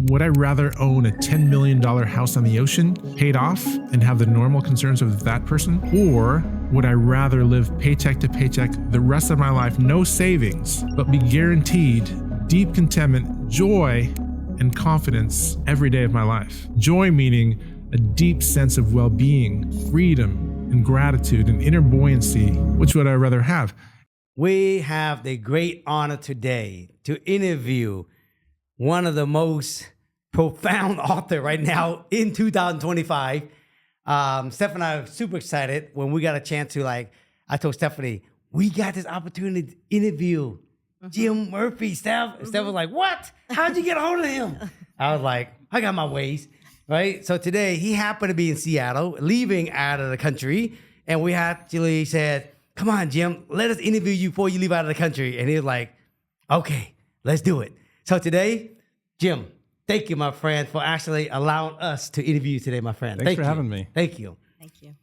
Would I rather own a $10 million house on the ocean, paid off, and have the normal concerns of that person? Or would I rather live paycheck to paycheck the rest of my life, no savings, but be guaranteed deep contentment, joy, and confidence every day of my life? Joy meaning a deep sense of well-being, freedom, and gratitude, and inner buoyancy. Which would I rather have? We have the great honor today to interview one of the most profound author right now in 2025. Steph and I are super excited when we got a chance to, I told Stephanie, we got this opportunity to interview Jim Murphy. Steph was like, what? How'd you get a hold of him? I was like, I got my ways, right? So today he happened to be in Seattle, leaving out of the country. And we actually said, come on, Jim, let us interview you before you leave out of the country. And he was like, okay, let's do it. So today, Jim, thank you, my friend, for actually allowing us to interview you today, my friend. Thanks for having me. Thank you. Thank you.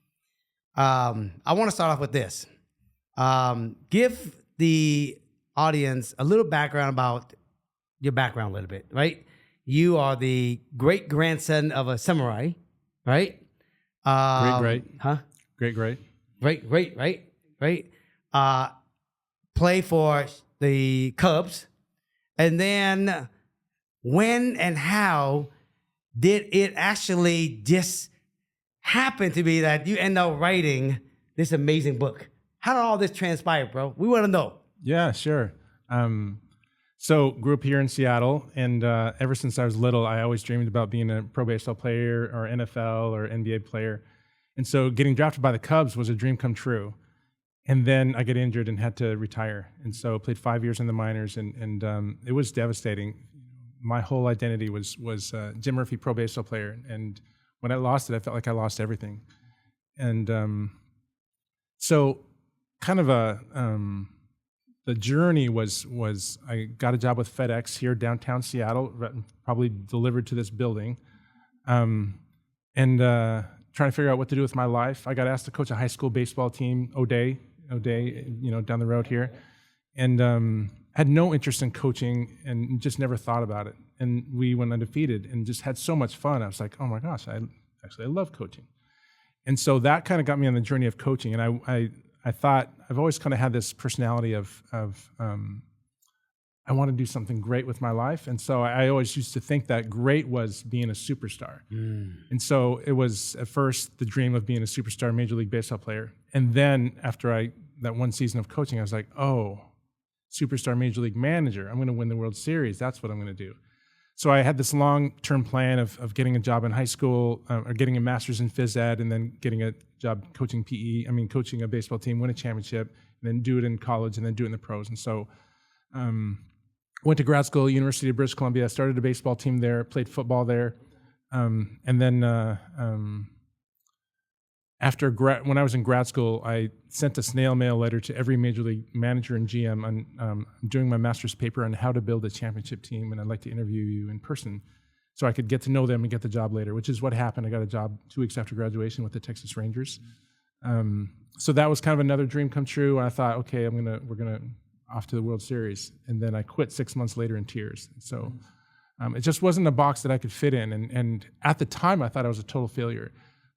I want to start off with this. Give the audience a little background about your background a little bit, right? You are the great-grandson of a samurai, right? Great. Huh? Great. Great, right? Play for the Cubs. And then when and how did it actually just happen to be that you end up writing this amazing book? How did all this transpire, bro? We want to know. Yeah, sure. So grew up here in Seattle, and ever since I was little, I always dreamed about being a pro baseball player or NFL or NBA player. And so getting drafted by the Cubs was a dream come true. And then I got injured and had to retire. And so played 5 years in the minors, and it was devastating. My whole identity was Jim Murphy, pro baseball player. And when I lost it, I felt like I lost everything. And so kind of the journey was I got a job with FedEx here downtown Seattle, probably delivered to this building, and trying to figure out what to do with my life. I got asked to coach a high school baseball team, O'Day, down the road here, and had no interest in coaching and just never thought about it. And we went undefeated and just had so much fun. I was like, oh my gosh, I love coaching. And so that kind of got me on the journey of coaching. And I thought, I've always kind of had this personality of I want to do something great with my life. And so I always used to think that great was being a superstar. And so it was at first the dream of being a superstar Major League Baseball player. And then after that one season of coaching, I was like, oh, superstar Major League manager. I'm going to win the World Series. That's what I'm going to do. So I had this long-term plan of getting a job in high school, or getting a master's in phys ed, and then getting a job coaching coaching a baseball team, win a championship, and then do it in college, and then do it in the pros. And so went to grad school, University of British Columbia, started a baseball team there, played football there. And then when I was in grad school, I sent a snail mail letter to every major league manager and GM on doing my master's paper on how to build a championship team, and I'd like to interview you in person so I could get to know them and get the job later, which is what happened. I got a job 2 weeks after graduation with the Texas Rangers. So that was kind of another dream come true. And I thought, okay, we're gonna off to the World Series, and then I quit 6 months later in tears. So it just wasn't a box that I could fit in, and at the time I thought I was a total failure.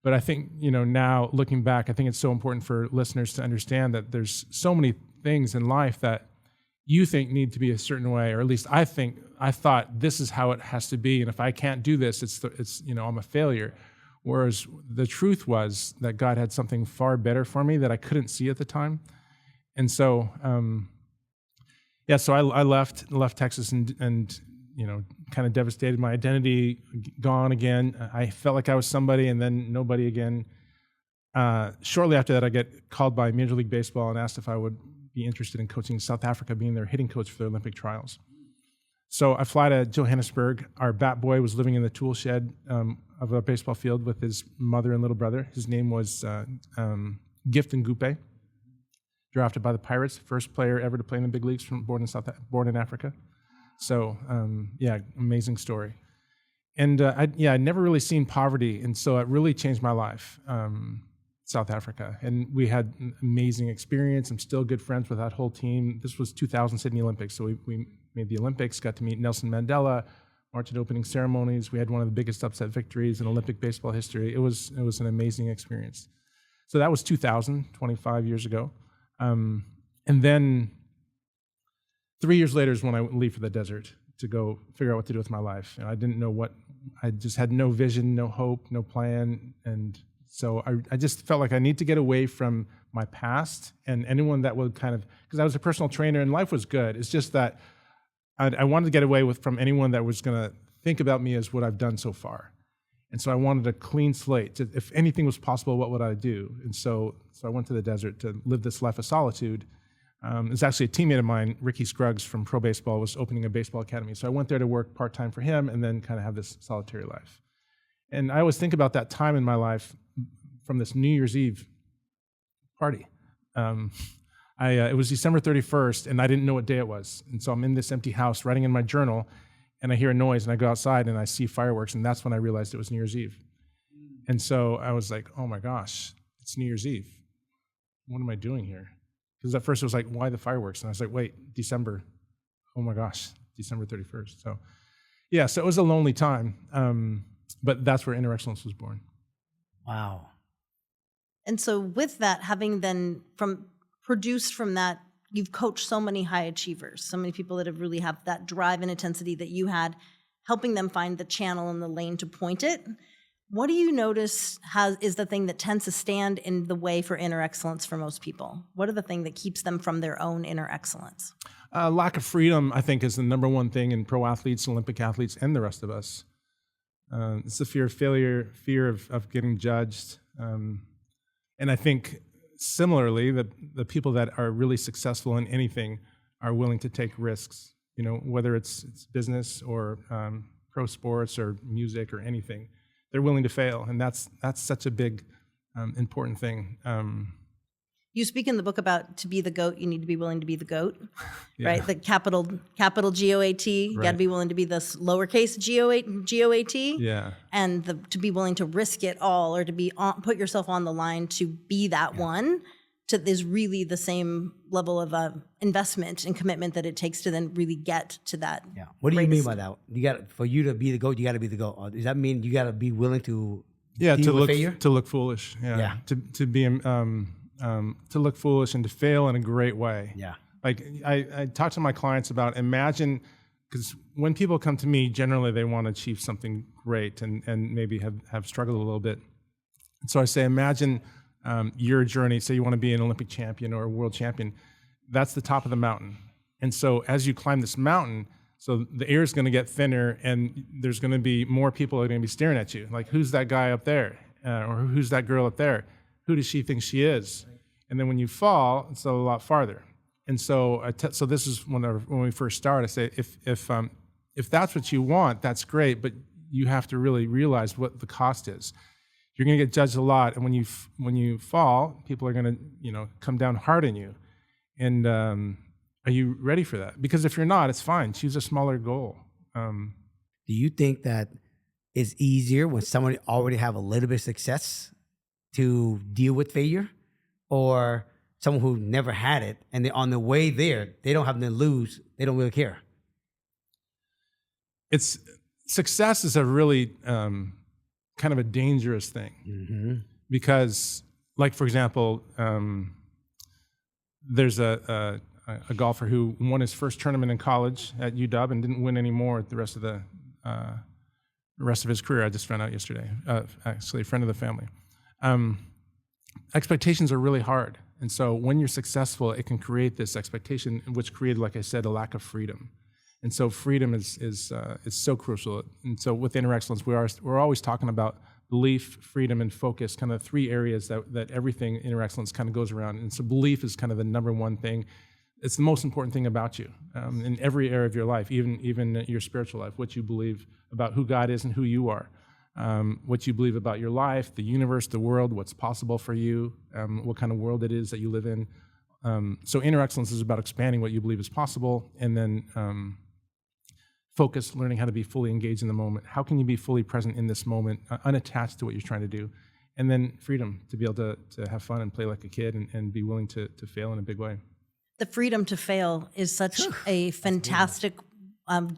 But I think, now looking back, I think it's so important for listeners to understand that there's so many things in life that you think need to be a certain way, or at least I thought this is how it has to be, and if I can't do this, it's I'm a failure. Whereas the truth was that God had something far better for me that I couldn't see at the time. And so, so I left Texas and kind of devastated. My identity gone again. I felt like I was somebody and then nobody again. Shortly after that, I get called by Major League Baseball and asked if I would be interested in coaching South Africa, being their hitting coach for their Olympic trials. So I fly to Johannesburg. Our bat boy was living in the tool shed of a baseball field with his mother and little brother. His name was Gift Ngupe, drafted by the Pirates, first player ever to play in the big leagues, born in Africa. So amazing story. And I'd never really seen poverty, and so it really changed my life, South Africa. And we had an amazing experience. I'm still good friends with that whole team. This was 2000 Sydney Olympics, so we made the Olympics, got to meet Nelson Mandela, march at opening ceremonies. We had one of the biggest upset victories in Olympic baseball history. It was an amazing experience. So that was 2000, 25 years ago. And then 3 years later is when I leave for the desert to go figure out what to do with my life. And I didn't know I just had no vision, no hope, no plan. And so I just felt like I need to get away from my past and anyone that would because I was a personal trainer and life was good. It's just that I wanted to get away from anyone that was going to think about me as what I've done so far. And so I wanted a clean slate. If anything was possible, what would I do? And so I went to the desert to live this life of solitude. It's actually a teammate of mine, Ricky Scruggs from Pro Baseball, was opening a baseball academy. So I went there to work part-time for him and then kind of have this solitary life. And I always think about that time in my life from this New Year's Eve party. It was December 31st, and I didn't know what day it was. And so I'm in this empty house writing in my journal, and I hear a noise, and I go outside, and I see fireworks, and that's when I realized it was New Year's Eve. And so I was like, oh my gosh, it's New Year's Eve. What am I doing here? Because at first it was like, why the fireworks? And I was like, wait, December. Oh my gosh, December 31st. So yeah, so it was a lonely time, but that's where Inner Excellence was born. Wow. And so with that, having then produced from that, you've coached so many high achievers, so many people that have really have that drive and intensity that you had, helping them find the channel and the lane to point it. What do you notice is the thing that tends to stand in the way for inner excellence for most people? What are the thing that keeps them from their own inner excellence? Lack of freedom, I think, is the number one thing in pro athletes, Olympic athletes, and the rest of us. It's the fear of failure, fear of getting judged. And I think similarly, the people that are really successful in anything are willing to take risks, whether it's business or pro sports or music or anything. They're willing to fail, and that's such a big, important thing. You speak in the book about to be the GOAT, you need to be willing to be the GOAT, Yeah. right? The capital G-O-A-T, you got to be willing to be the lowercase G-O-A-T, Yeah. and to be willing to risk it all, or to put yourself on the line to be that one, is really the same level of investment and commitment that it takes to then really get to that. Yeah. What do you mean by that? For you to be the GOAT, you got to be the GOAT. Does that mean you got to be willing to deal with failure? To look foolish. Yeah. To look foolish and to fail in a great way. Yeah. Like I talk to my clients about imagine, because when people come to me, generally they want to achieve something great and maybe have struggled a little bit. So I say, imagine your journey. Say you want to be an Olympic champion or a world champion. That's the top of the mountain. And so as you climb this mountain, so the air is going to get thinner and there's going to be more people that are going to be staring at you. Like, who's that guy up there? Or who's that girl up there? Who does she think she is? And then when you fall, it's a lot farther. And so, so this is when we first start. I say, if that's what you want, that's great, but you have to really realize what the cost is. You're going to get judged a lot, and when you fall, people are going to come down hard on you. And are you ready for that? Because if you're not, it's fine. Choose a smaller goal. Do you think that it's easier when someone already have a little bit of success to deal with failure, or someone who never had it and they're on the way there, they don't have nothing to lose, they don't really care? Success is a really kind of a dangerous thing, because, like, for example, there's a golfer who won his first tournament in college at UW and didn't win any more the rest of his career. I just found out yesterday. Actually, a friend of the family. Expectations are really hard. And so when you're successful, it can create this expectation, which created, like I said, a lack of freedom. And so freedom is so crucial. And so with Inner Excellence, we're always talking about belief, freedom, and focus, kind of three areas that everything Inner Excellence kind of goes around. And so belief is kind of the number one thing. It's the most important thing about you in every area of your life, even your spiritual life, what you believe about who God is and who you are. What you believe about your life, the universe, the world, what's possible for you, what kind of world it is that you live in. So Inner Excellence is about expanding what you believe is possible, and then focus, learning how to be fully engaged in the moment. How can you be fully present in this moment, unattached to what you're trying to do? And then freedom, to be able to have fun and play like a kid and be willing to fail in a big way. The freedom to fail is such a fantastic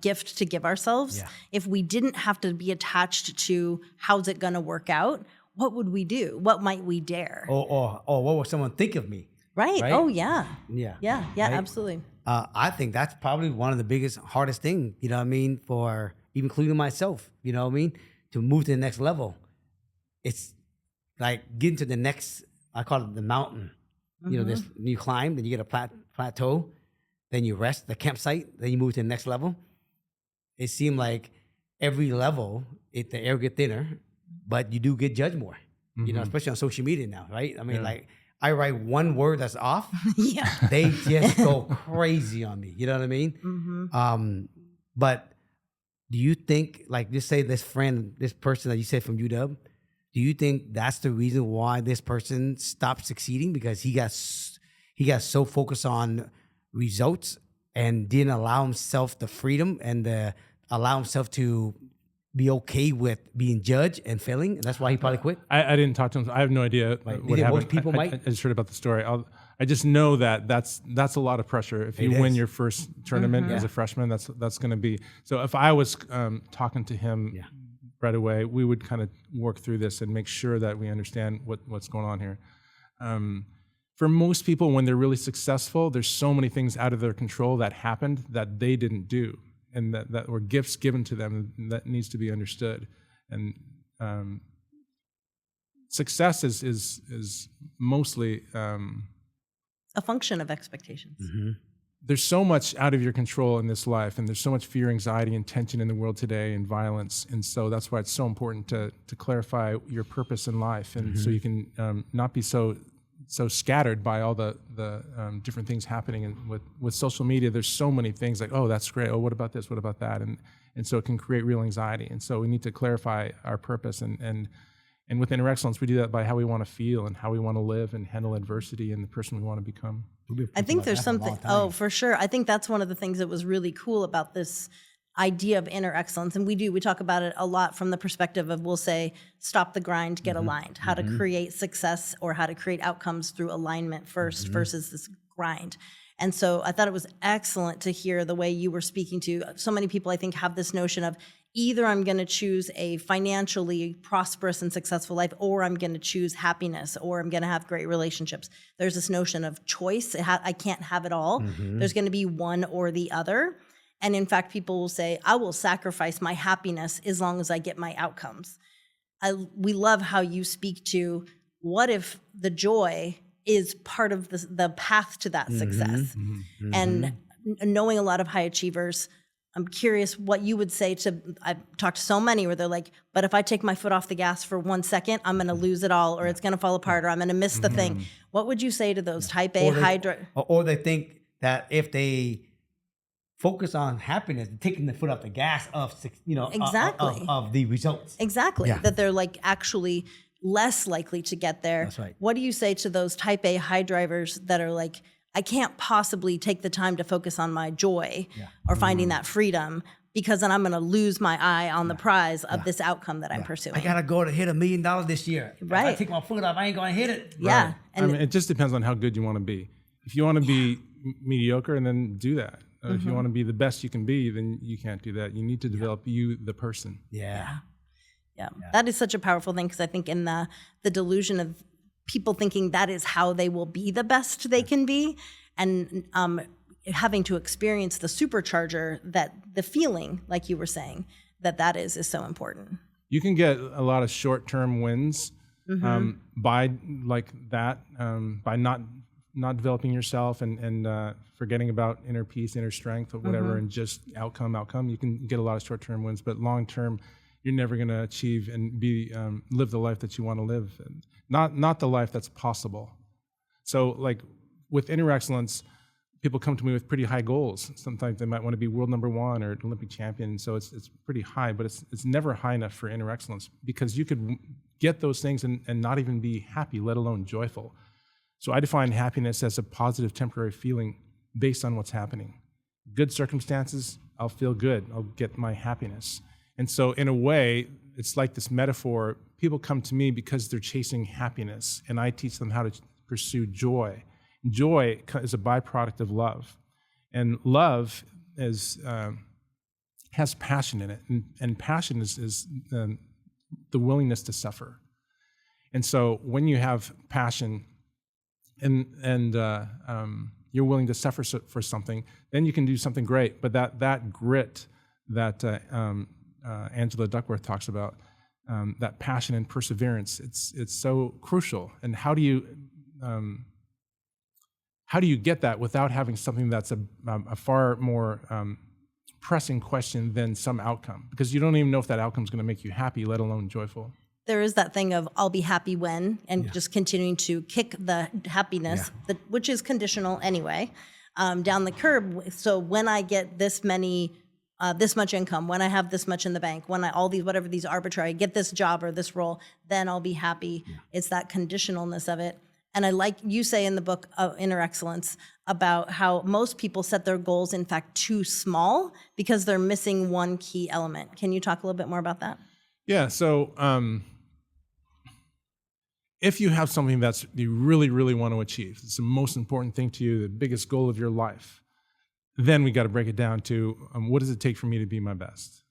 gift to give ourselves. Yeah. If we didn't have to be attached to how's it going to work out, what would we do? What might we dare? Or what would someone think of me? Right. Right? Oh, yeah. Yeah. Yeah. Yeah, Right? absolutely. I think that's probably one of the biggest, hardest thing, you know what I mean, for even including myself, you know what I mean, to move to the next level. It's like getting to the next, I call it the mountain. You know, this you climb, then you get a plateau, then you rest, the campsite, then you move to the next level. It seemed like every level, the air get thinner, but you do get judged more, you know, especially on social media now, right? I mean, like, I write one word that's off, Yeah. they just go crazy on me. You know what I mean? But do you think, like, just say this friend, this person that you said from UW, do you think that's the reason why this person stopped succeeding? Because he got so focused on results and didn't allow himself the freedom and allow himself to be okay with being judged and failing, and that's why he probably quit. I didn't talk to him. I have no idea Right. what Most happened. people might. I just heard about the story. I just know that that's a lot of pressure. If you win your first tournament as a freshman, that's going to be. So if I was talking to him right away, we would kind of work through this and make sure that we understand what's going on here. For most people, when they're really successful, there's so many things out of their control that happened that they didn't do, and that were gifts given to them that needs to be understood. And success is mostly A function of expectations. there's so much out of your control in this life, and there's so much fear, anxiety, and tension in the world today, and violence. And so that's why it's so important to clarify your purpose in life, and so you can not be so scattered by all the different things happening. And with social media, there's so many things like, oh, that's great. Oh, what about this? What about that? And so it can create real anxiety. And so we need to clarify our purpose. And with Inner Excellence, we do that by how we want to feel and how we want to live and handle adversity and the person we want to become. I think there's something, for sure. I think that's one of the things that was really cool about this idea of inner excellence. And we talk about it a lot from the perspective of, we'll say, stop the grind, get aligned, how to create success or how to create outcomes through alignment first versus this grind. And so I thought it was excellent to hear the way you were speaking to. So many people, I think, have this notion of either I'm going to choose a financially prosperous and successful life, or I'm going to choose happiness, or I'm going to have great relationships. There's this notion of choice. I can't have it all. There's going to be one or the other. And in fact, people will say, I will sacrifice my happiness as long as I get my outcomes. We love how you speak to, what if the joy is part of the path to that success? And knowing a lot of high achievers, I'm curious what you would say to, I've talked to so many where they're like, but if I take my foot off the gas for 1 second, I'm going to lose it all, or it's going to fall apart, or I'm going to miss the thing. What would you say to those type A or they think that if they focus on happiness, taking the foot off the gas of, Exactly. of the results. Exactly. That they're like actually less likely to get there. That's right. What do you say to those type A high drivers that are like, I can't possibly take the time to focus on my joy or finding that freedom, because then I'm going to lose my eye on the prize of this outcome that I'm pursuing. I got to go to hit $1 million this year. Right. If I take my foot off, I ain't going to hit it. Yeah. Right. And I mean, it just depends on how good you want to be. If you want to be mediocre, and then do that. If you want to be the best you can be, then you can't do that. You need to develop you, the person. Yeah. That is such a powerful thing, because I think in the delusion of people thinking that is how they will be the best they can be, and having to experience the supercharger, that the feeling, like you were saying, that is so important. You can get a lot of short-term wins by like that, by not developing yourself and forgetting about inner peace, inner strength, or whatever, and just outcome. You can get a lot of short-term wins, but long-term, you're never going to achieve and live the life that you want to live, not the life that's possible. So, like with Inner Excellence, people come to me with pretty high goals. Sometimes they might want to be world number 1 or Olympic champion, so it's pretty high, but it's never high enough for Inner Excellence, because you could get those things and not even be happy, let alone joyful. So I define happiness as a positive temporary feeling based on what's happening. Good circumstances, I'll feel good. I'll get my happiness. And so in a way, it's like this metaphor. People come to me because they're chasing happiness, and I teach them how to pursue joy. Joy is a byproduct of love. And love is has passion in it, and passion is the willingness to suffer. And so when you have passion and you're willing to suffer for something, then you can do something great. But that grit that Angela Duckworth talks about, that passion and perseverance, it's so crucial. And how do you get that without having something that's a far more pressing question than some outcome? Because you don't even know if that outcome is going to make you happy, let alone joyful. There is that thing of I'll be happy when, and just continuing to kick the happiness, which is conditional anyway, down the curb. So when I get this much income, when I have this much in the bank, when whatever these arbitrary, get this job or this role, then I'll be happy. Yeah. It's that conditionalness of it. And I like you say in the book Inner Excellence about how most people set their goals, in fact, too small because they're missing one key element. Can you talk a little bit more about that? Yeah. So if you have something that you really, really want to achieve, it's the most important thing to you, the biggest goal of your life, then we got to break it down to what does it take for me to be my best?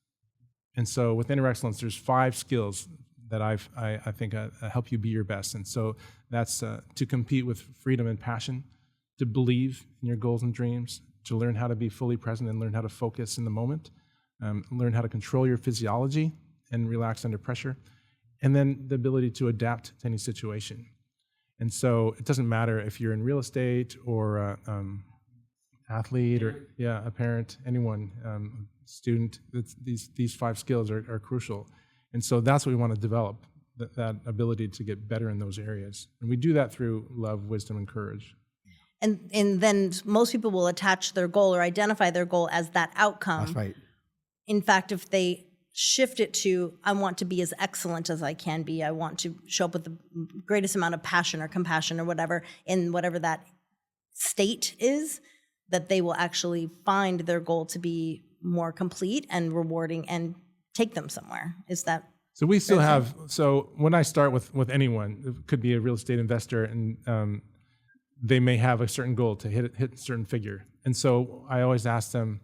And so with Inner Excellence, there's 5 skills that I think help you be your best. And so that's to compete with freedom and passion, to believe in your goals and dreams, to learn how to be fully present and learn how to focus in the moment, learn how to control your physiology and relax under pressure, and then the ability to adapt to any situation. And so it doesn't matter if you're in real estate or athlete or a parent, anyone, student. These 5 skills are crucial. And so that's what we want to develop, that ability to get better in those areas. And we do that through love, wisdom, and courage. And then most people will attach their goal or identify their goal as that outcome. That's right. In fact, if they shift it to, I want to be as excellent as I can be, I want to show up with the greatest amount of passion or compassion or whatever, in whatever that state is, that they will actually find their goal to be more complete and rewarding and take them somewhere. Is that? So we still have, so when I start with anyone, it could be a real estate investor, and they may have a certain goal to hit a certain figure. And so I always ask them,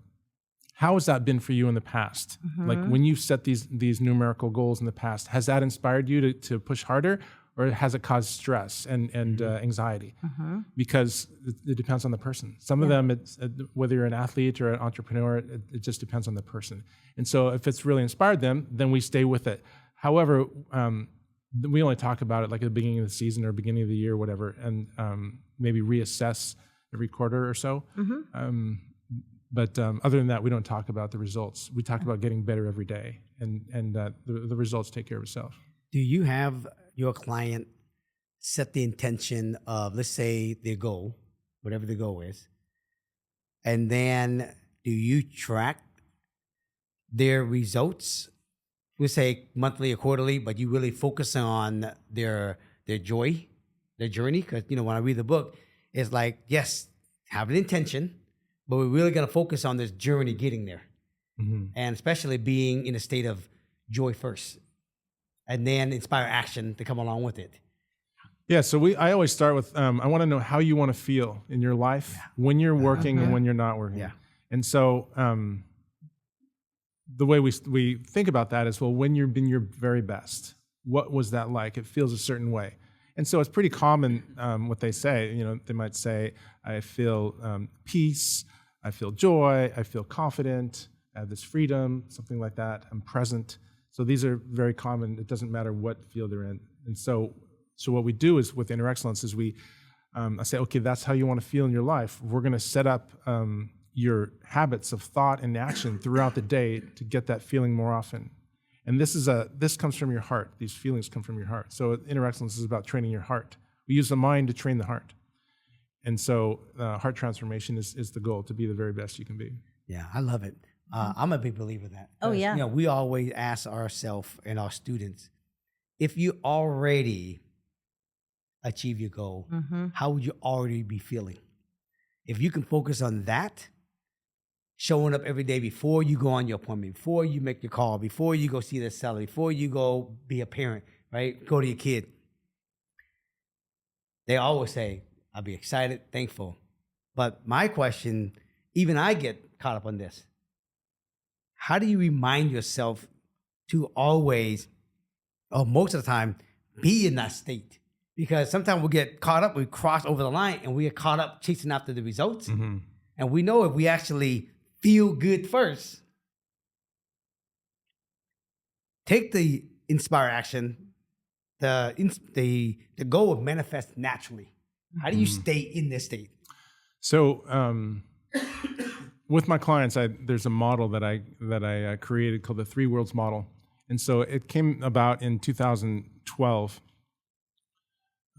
how has that been for you in the past? Mm-hmm. Like when you've set these numerical goals in the past, has that inspired you to push harder, or has it caused stress and anxiety? Mm-hmm. Because it depends on the person. Some of them, it's, whether you're an athlete or an entrepreneur, it just depends on the person. And so if it's really inspired them, then we stay with it. However, we only talk about it like at the beginning of the season or beginning of the year or whatever, and maybe reassess every quarter or so. Mm-hmm. But other than that, we don't talk about the results. We talk about getting better every day, and the results take care of itself. Do you have your client set the intention of, let's say, their goal, whatever the goal is, and then do you track their results? We say monthly or quarterly, but you really focus on their joy, their journey. Because when I read the book, it's like, yes, have an intention, but we're really going to focus on this journey getting there. Mm-hmm. And especially being in a state of joy first, and then inspire action to come along with it. Yeah, so I always start with, I want to know how you want to feel in your life when you're working and when you're not working. Yeah. And so the way we think about that is, well, when you've been your very best, what was that like? It feels a certain way. And so it's pretty common what they say. They might say, I feel peace, I feel joy, I feel confident, I have this freedom, something like that. I'm present. So these are very common. It doesn't matter what field they're in. And so what we do is with Inner Excellence is I say, okay, that's how you want to feel in your life. We're going to set up your habits of thought and action throughout the day to get that feeling more often. And this comes from your heart. These feelings come from your heart. So Inner Excellence is about training your heart. We use the mind to train the heart. And so heart transformation is the goal, to be the very best you can be. Yeah, I love it. I'm a big believer in that. Oh, yeah. We always ask ourselves and our students, if you already achieve your goal, mm-hmm. how would you already be feeling? If you can focus on that, showing up every day before you go on your appointment, before you make your call, before you go see the seller, before you go be a parent, right? Go to your kid. They always say, I'll be excited, thankful. But my question, even I get caught up on this. how do you remind yourself to always, or most of the time, be in that state? Because sometimes we get caught up, we cross over the line, and we get caught up chasing after the results. Mm-hmm. And we know if we actually feel good first, take the inspire action, the goal will manifest naturally. How do you stay in this state? So with my clients, there's a model that I created called the 3 worlds model. And so it came about in 2012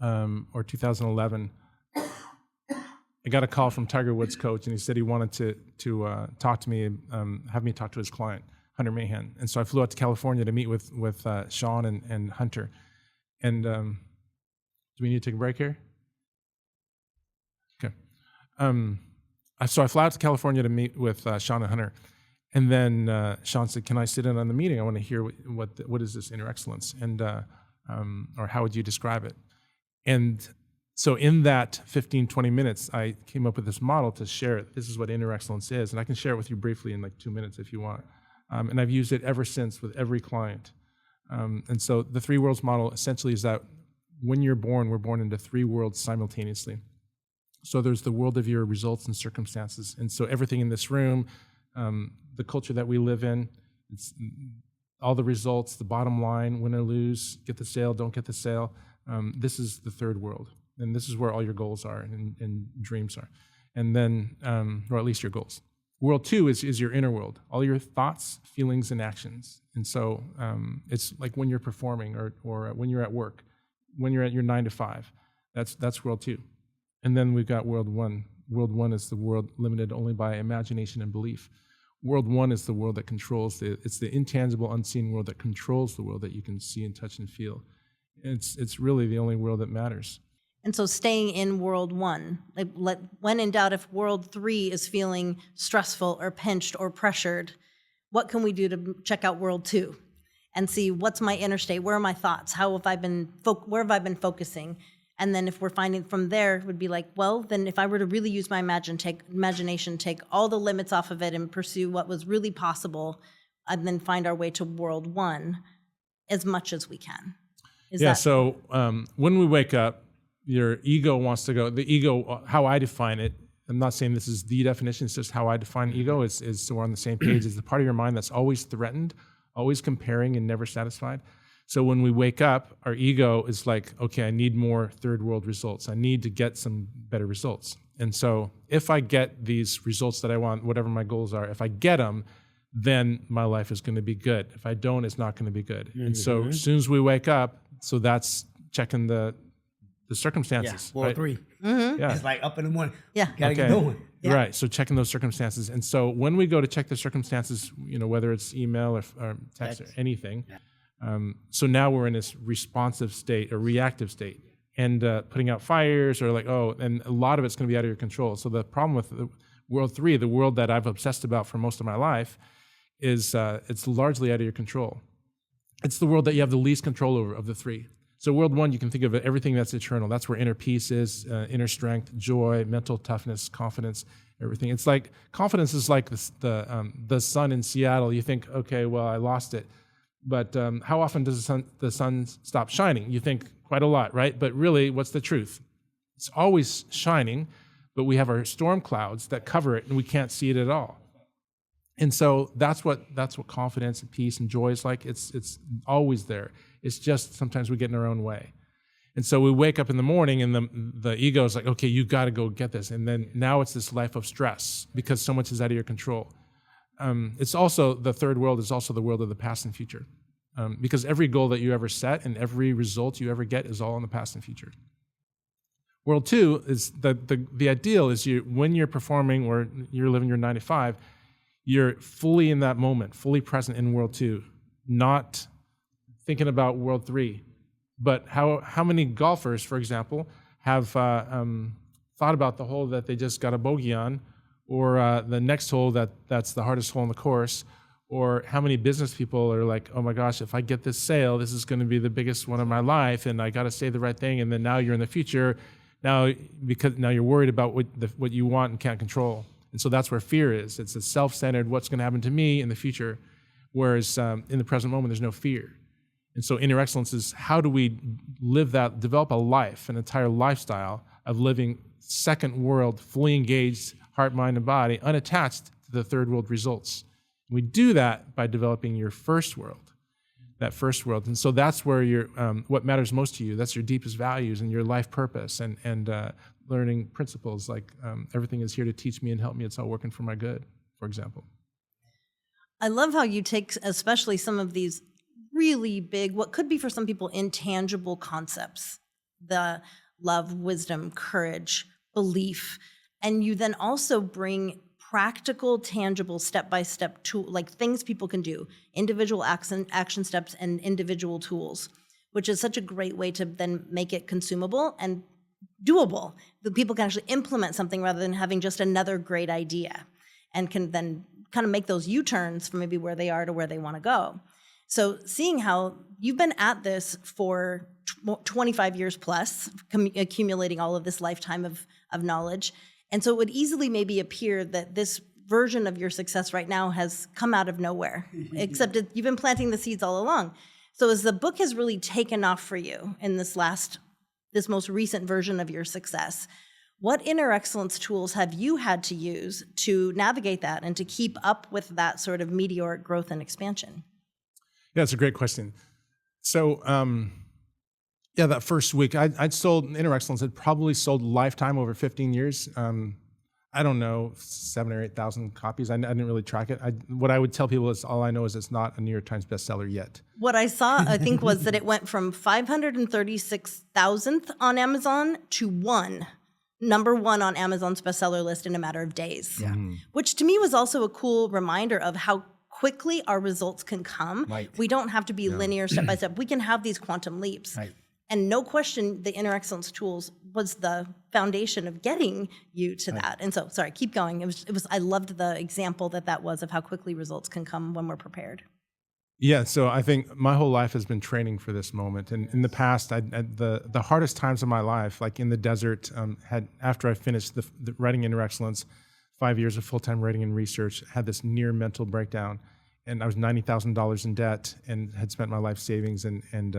or 2011. I got a call from Tiger Woods' coach, and he said he wanted to talk to me, have me talk to his client, Hunter Mahan. And so I flew out to California to meet with Sean and Hunter. And do we need to take a break here? Okay. So I flew out to California to meet with Sean and Hunter. And then Sean said, "Can I sit in on the meeting? I want to hear what is this inner excellence, and or how would you describe it?" And so in that 15, 20 minutes, I came up with this model to share it. This is what inner excellence is, and I can share it with you briefly in like 2 minutes if you want. And I've used it ever since with every client. And so the 3 worlds model essentially is that when you're born, we're born into 3 worlds simultaneously. So there's the world of your results and circumstances. And so everything in this room, the culture that we live in, it's all the results, the bottom line, win or lose, get the sale, don't get the sale. This is the 3rd world. And this is where all your goals are and dreams are. And then, or at least your goals. World 2 is your inner world, all your thoughts, feelings, and actions. And so it's like when you're performing or when you're at work, when you're at your 9 to 5. That's world 2. And then we've got world 1. World 1 is the world limited only by imagination and belief. World 1 is the world that controls it's the intangible, unseen world that controls the world that you can see and touch and feel. It's really the only world that matters. And so staying in world 1, like when in doubt, if world 3 is feeling stressful or pinched or pressured, what can we do to check out world 2 and see what's my inner state? Where are my thoughts? Where have I been focusing? And then if we're finding from there, it would be like, well, then if I were to really use my imagination, take all the limits off of it and pursue what was really possible, and then find our way to world 1 as much as we can. So when we wake up, your ego wants to go. The ego, how I define it, I'm not saying this is the definition, it's just how I define ego, is so we're on the same page, is the part of your mind that's always threatened, always comparing and never satisfied. So when we wake up, our ego is like, okay, I need more 3rd world results. I need to get some better results. And so if I get these results that I want, whatever my goals are, if I get them, then my life is going to be good. If I don't, it's not going to be good. Mm-hmm. And so as soon as we wake up, so that's checking the circumstances. Yeah, world 3. Mm-hmm. Yeah. It's like up in the morning. Yeah. Gotta get going. Yeah. Right. So checking those circumstances. And so when we go to check the circumstances, whether it's email or text or anything, so now we're in this responsive state or reactive state, and putting out fires or and a lot of it's going to be out of your control. So the problem with the world 3, the world that I've obsessed about for most of my life, is it's largely out of your control. It's the world that you have the least control over of the 3. So world 1, you can think of everything that's eternal. That's where inner peace is, inner strength, joy, mental toughness, confidence, everything. It's like confidence is like the sun in Seattle. You think, okay, well, I lost it. But how often does the sun stop shining? You think quite a lot, right? But really, what's the truth? It's always shining, but we have our storm clouds that cover it, and we can't see it at all. And so that's what confidence and peace and joy is like. It's always there. It's just sometimes we get in our own way. And so we wake up in the morning, and the ego is like, okay, you got to go get this. And then now it's this life of stress because so much is out of your control. It's also, the 3rd world is also the world of the past and future. Because every goal that you ever set and every result you ever get is all in the past and future. World 2 is the ideal is when you're performing or you're living your 9 to 5, you're fully in that moment, fully present in world 2, not thinking about world 3. But how many golfers, for example, have thought about the hole that they just got a bogey on, or the next hole that's the hardest hole in the course, or how many business people are like, oh my gosh, if I get this sale, this is going to be the biggest one of my life, and I got to say the right thing. And then now you're in the future, because now you're worried about what you want and can't control. And so that's where fear is. It's a self-centered, what's going to happen to me in the future, whereas in the present moment, there's no fear. And so inner excellence is how do we live that, develop a life, an entire lifestyle of living second world, fully engaged, heart, mind, and body, unattached to the third world results. We do that by developing your first world, that first world. And so that's where what matters most to you. That's your deepest values and your life purpose and learning principles like everything is here to teach me and help me. It's all working for my good, for example. I love how you take especially some of these really big, what could be for some people intangible concepts, the love, wisdom, courage, belief, and you then also bring practical, tangible, step-by-step like things people can do, individual action steps and individual tools, which is such a great way to then make it consumable and doable. That people can actually implement something rather than having just another great idea, and can then kind of make those U-turns from maybe where they are to where they want to go. So seeing how you've been at this for 25 years plus, accumulating all of this lifetime of knowledge. And so it would easily maybe appear that this version of your success right now has come out of nowhere, except you've been planting the seeds all along. So as the book has really taken off for you in this most recent version of your success, what inner excellence tools have you had to use to navigate that and to keep up with that sort of meteoric growth and expansion? Yeah, it's a great question. So, that first week, I'd sold Inner Excellence. I'd probably sold lifetime over 15 years. I don't know, 7,000 or 8,000 copies. I didn't really track it. What I would tell people is all I know is it's not a New York Times bestseller yet. What I saw, I think, was that it went from 536,000th on Amazon to number one on Amazon's bestseller list in a matter of days. Yeah. Which to me was also a cool reminder of how quickly our results can come. Right. We don't have to be linear step by step. We can have these quantum leaps. Right. And no question, the inner excellence tools was the foundation of getting you to that. And so, sorry, keep going. It was. I loved the example that was of how quickly results can come when we're prepared. Yeah, so I think my whole life has been training for this moment. And in the past, the hardest times of my life, like in the desert, after I finished the writing Inner Excellence, 5 years of full-time writing and research, had this near mental breakdown, and I was $90,000 in debt and had spent my life savings, and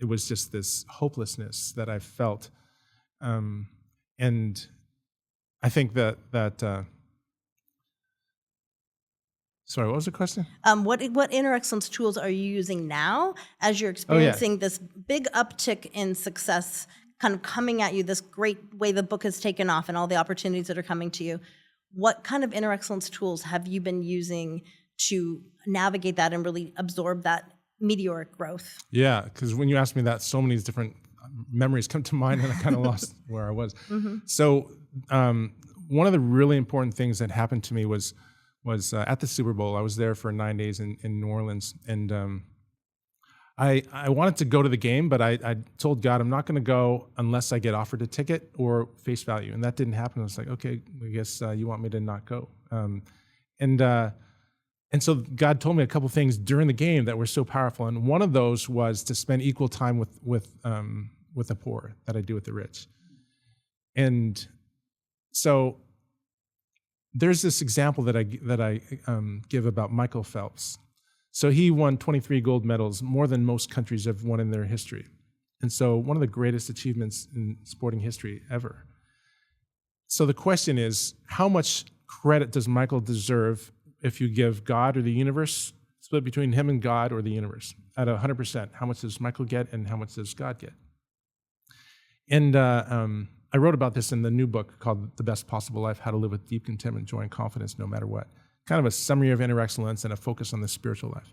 it was just this hopelessness that I felt, and I think that sorry, what was the question? What inner excellence tools are you using now as you're experiencing this big uptick in success kind of coming at you, this great way the book has taken off and all the opportunities that are coming to you? What kind of inner excellence tools have you been using to navigate that and really absorb that meteoric growth? Yeah, because when you ask me that, so many different memories come to mind and I kind of lost where I was. Mm-hmm. So one of the really important things that happened to me was at the Super Bowl. I was there for 9 days in New Orleans, and I wanted to go to the game, but I told God I'm not going to go unless I get offered a ticket or face value, and that didn't happen. I was like, okay, I guess you want me to not go. And so God told me a couple things during the game that were so powerful, and one of those was to spend equal time with the poor that I do with the rich. And so there's this example that I give about Michael Phelps. So he won 23 gold medals, more than most countries have won in their history. And so one of the greatest achievements in sporting history ever. So the question is, how much credit does Michael deserve if you give God or the universe, split between him and God or the universe? At 100%, how much does Michael get and how much does God get? And I wrote about this in the new book called The Best Possible Life, How to Live with Deep Contentment, Joy, and Confidence No Matter What. Kind of a summary of inner excellence and a focus on the spiritual life.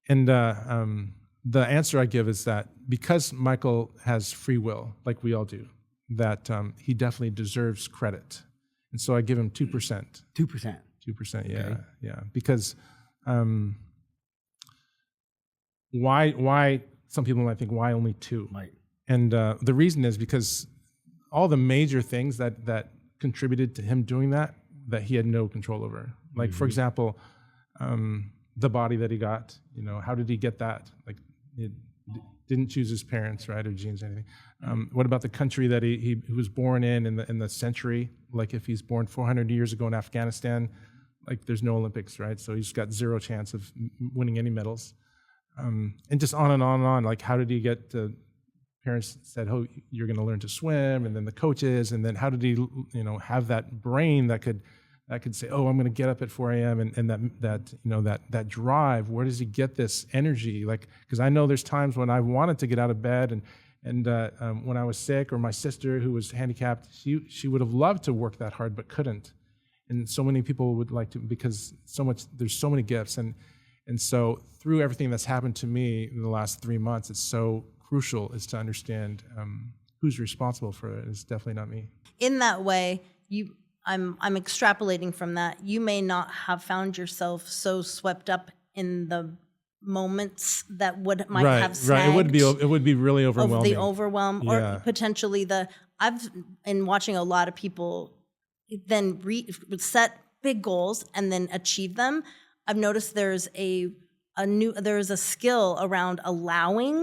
And the answer I give is that because Michael has free will, like we all do, that he definitely deserves credit. And so I give him 2%. 2%. 2%, yeah, Okay. yeah. Because why, some people might think, why only 2? Right. And the reason is because all the major things that contributed to him doing that he had no control over. Like, for example, the body that he got, how did he get that? Like, didn't choose his parents, right, or genes or anything. What about the country that he was born in the century? Like if he's born 400 years ago in Afghanistan, like there's no Olympics, right? So he's got zero chance of winning any medals. And just on and on and on. Like how did he get to, parents said, oh, you're going to learn to swim, and then the coaches, and then how did he, have that brain that could say, oh, I'm going to get up at 4 a.m. and that drive. Where does he get this energy? Like, because I know there's times when I wanted to get out of bed, and when I was sick, or my sister who was handicapped, she would have loved to work that hard but couldn't. And so many people would like to, because there's so many gifts, and so through everything that's happened to me in the last 3 months, it's so crucial is to understand who's responsible for it. It's definitely not me. In that way, I'm extrapolating from that. You may not have found yourself so swept up in the moments that might have snagged. Right. It would be really overwhelming. The overwhelm, or potentially I've been watching a lot of people then set big goals and then achieve them. I've noticed there's a skill around allowing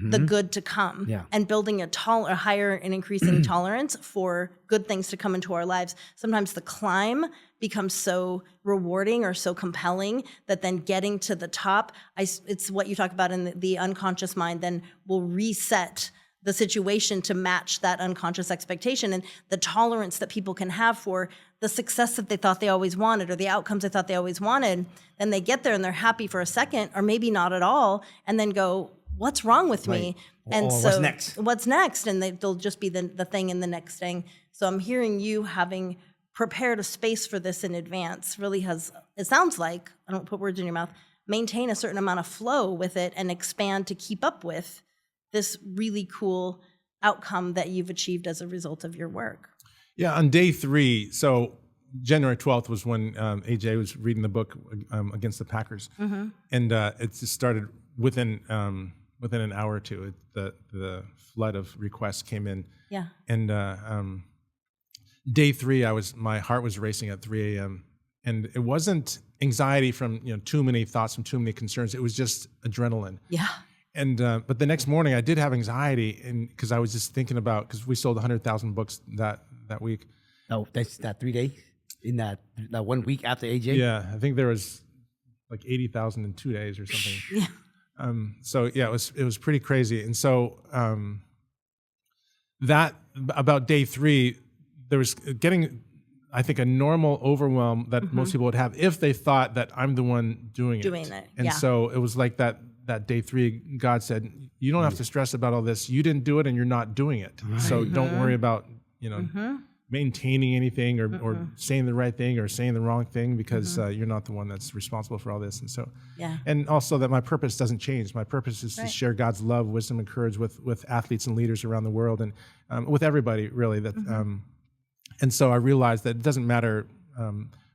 the good to come and building a higher and increasing tolerance for good things to come into our lives. Sometimes the climb becomes so rewarding or so compelling that then getting to the top, it's what you talk about in the unconscious mind, then will reset the situation to match that unconscious expectation, and the tolerance that people can have for the success that they thought they always wanted or the outcomes they thought they always wanted. Then they get there and they're happy for a second, or maybe not at all, and then go, what's wrong with me? And so what's next? What's next? And they'll just be the thing in the next thing. So I'm hearing you having prepared a space for this in advance really has, it sounds like, I don't put words in your mouth, maintain a certain amount of flow with it and expand to keep up with this really cool outcome that you've achieved as a result of your work. Yeah, on day 3, so January 12th was when AJ was reading the book against the Packers, and it just started within an hour or two. The flood of requests came in. Yeah. And day 3, my heart was racing at 3 a.m. and it wasn't anxiety from too many thoughts, from too many concerns. It was just adrenaline. Yeah. And but the next morning I did have anxiety, and because I was just thinking about, because we sold 100,000 books that week. Oh, that's that 3 days in that 1 week after AJ. Yeah, I think there was like 80,000 in 2 days or something. Yeah. So yeah, it was pretty crazy. And so that about day 3, there was getting, I think, a normal overwhelm that most people would have if they thought that I'm the one doing it. And so it was like that day 3, God said, you don't have to stress about all this. You didn't do it and you're not doing it. Right. So don't worry about, maintaining anything or saying the right thing or saying the wrong thing, because you're not the one that's responsible for all this. And so, and also that my purpose doesn't change. My purpose is to share God's love, wisdom, and courage with athletes and leaders around the world, and with everybody really. That, and so I realized that it doesn't matter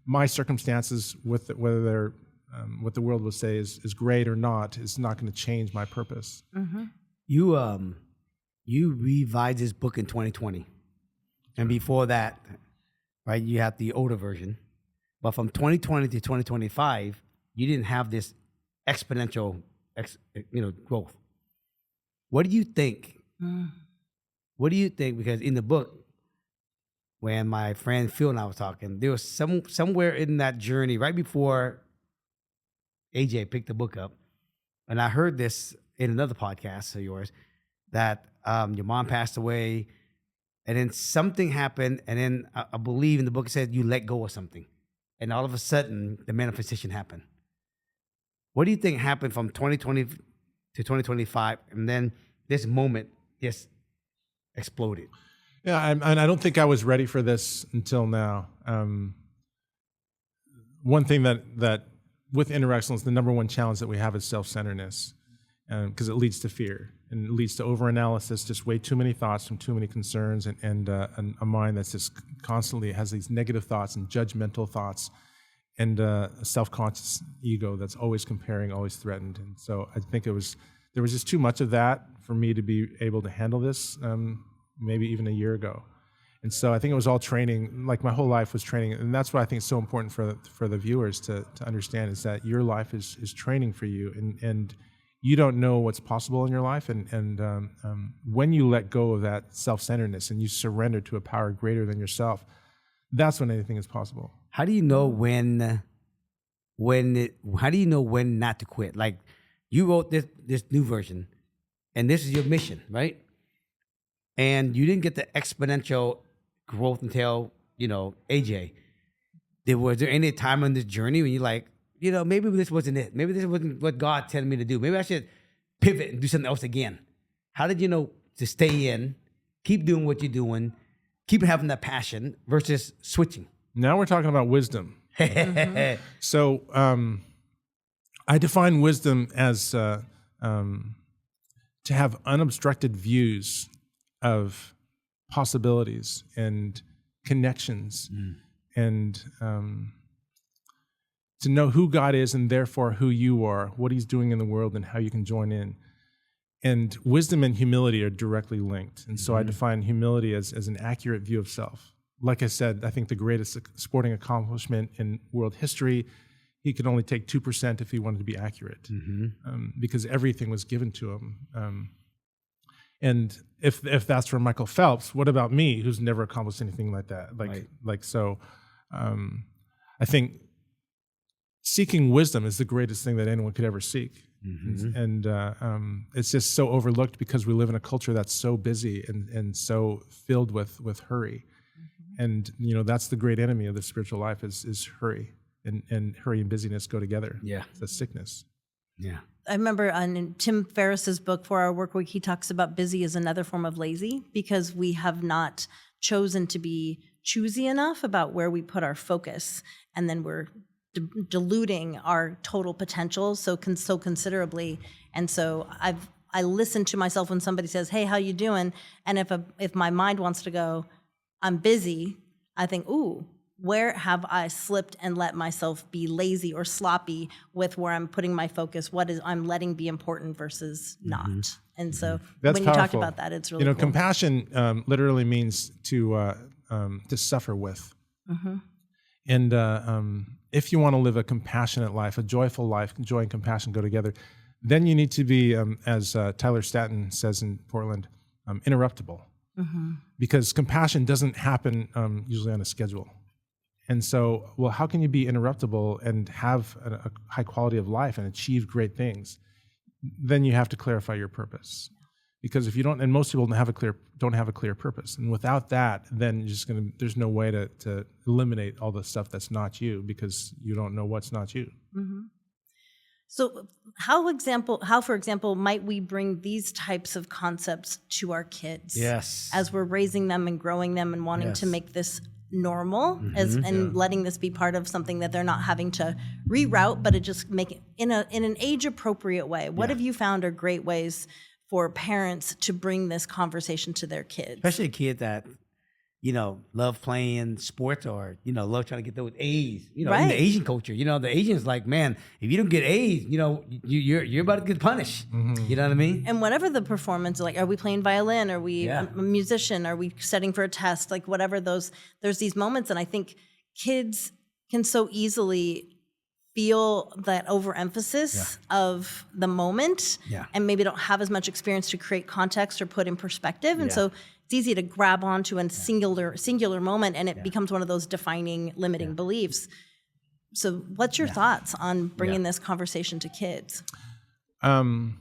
my circumstances, whether they're what the world will say is great or not, is not going to change my purpose. You revised this book in 2020, and before that, right, you have the older version. But from 2020 to 2025, you didn't have this exponential, growth. What do you think? What do you think? Because in the book, when my friend Phil and I was talking, there was somewhere in that journey right before AJ picked the book up, and I heard this in another podcast of yours, that your mom passed away, and then something happened, and then I believe in the book it said you let go of something, and all of a sudden the manifestation happened. What do you think happened from 2020 to 2025, and then this moment just exploded? Yeah, and I don't think I was ready for this until now. One thing that with inner excellence, the number one challenge that we have is self-centeredness, because it leads to fear, and it leads to overanalysis, just way too many thoughts from too many concerns, and a mind that's just constantly has these negative thoughts and judgmental thoughts, and a self-conscious ego that's always comparing, always threatened. And so I think there was just too much of that for me to be able to handle this, maybe even a year ago. And so I think it was all training, like my whole life was training. And that's what I think is so important for the viewers to understand, is that your life is training for you. And you don't know what's possible in your life. And when you let go of that self-centeredness and you surrender to a power greater than yourself, that's when anything is possible. How do you know when not to quit? Like, you wrote this new version, and this is your mission, right? And you didn't get the exponential growth until, AJ. Was there any time on this journey when you're like, maybe this wasn't it. Maybe this wasn't what God telling me to do. Maybe I should pivot and do something else again. How did you know to stay in, keep doing what you're doing, keep having that passion versus switching? Now we're talking about wisdom. So I define wisdom as to have unobstructed views of possibilities and connections, and to know who God is and therefore who you are, what he's doing in the world and how you can join in. And wisdom and humility are directly linked. And so I define humility as an accurate view of self. Like I said, I think the greatest sporting accomplishment in world history, he could only take 2% if he wanted to be accurate, because everything was given to him. And if that's for Michael Phelps, what about me, who's never accomplished anything like that? I think seeking wisdom is the greatest thing that anyone could ever seek. And it's just so overlooked because we live in a culture that's so busy and so filled with hurry. And, that's the great enemy of the spiritual life is hurry. And hurry and busyness go together. Yeah. It's a sickness. Yeah. I remember in Tim Ferriss's book, 4 Hour Work Week, he talks about busy as another form of lazy, because we have not chosen to be choosy enough about where we put our focus, and then we're diluting our total potential so considerably. And so I listen to myself when somebody says, "Hey, how you doing?" And if my mind wants to go, "I'm busy," I think, "Ooh, where have I slipped and let myself be lazy or sloppy with where I'm putting my focus? What is I'm letting be important versus not?" And so That's when you talk powerful. about that, it's really cool. Compassion literally means to suffer with. And if you want to live a compassionate life, a joyful life, joy and compassion go together, then you need to be, as Tyler Staton says in Portland, interruptible. Because compassion doesn't happen usually on a schedule. And so, how can you be interruptible and have a high quality of life and achieve great things? Then you have to clarify your purpose. Because if you don't, and most people don't have a clear purpose, and without that, then there's no way to eliminate all the stuff that's not you, because you don't know what's not you. So how, for example, might we bring these types of concepts to our kids? Yes. As we're raising them and growing them and wanting to make this normal, and letting this be part of something that they're not having to reroute, but it just make it in an age appropriate way. What have you found are great ways for parents to bring this conversation to their kids? Especially a kid that, love playing sports or, love trying to get those A's. In the Asian culture, the Asians like, man, if you don't get A's, you're about to get punished. You know what I mean? And whatever the performance, like, are we playing violin? Are we a musician? Are we studying for a test? Like, whatever there's these moments. And I think kids can so easily feel that overemphasis of the moment, and maybe don't have as much experience to create context or put in perspective. And so it's easy to grab onto a singular moment, and it becomes one of those defining, limiting beliefs. So what's your thoughts on bringing this conversation to kids? When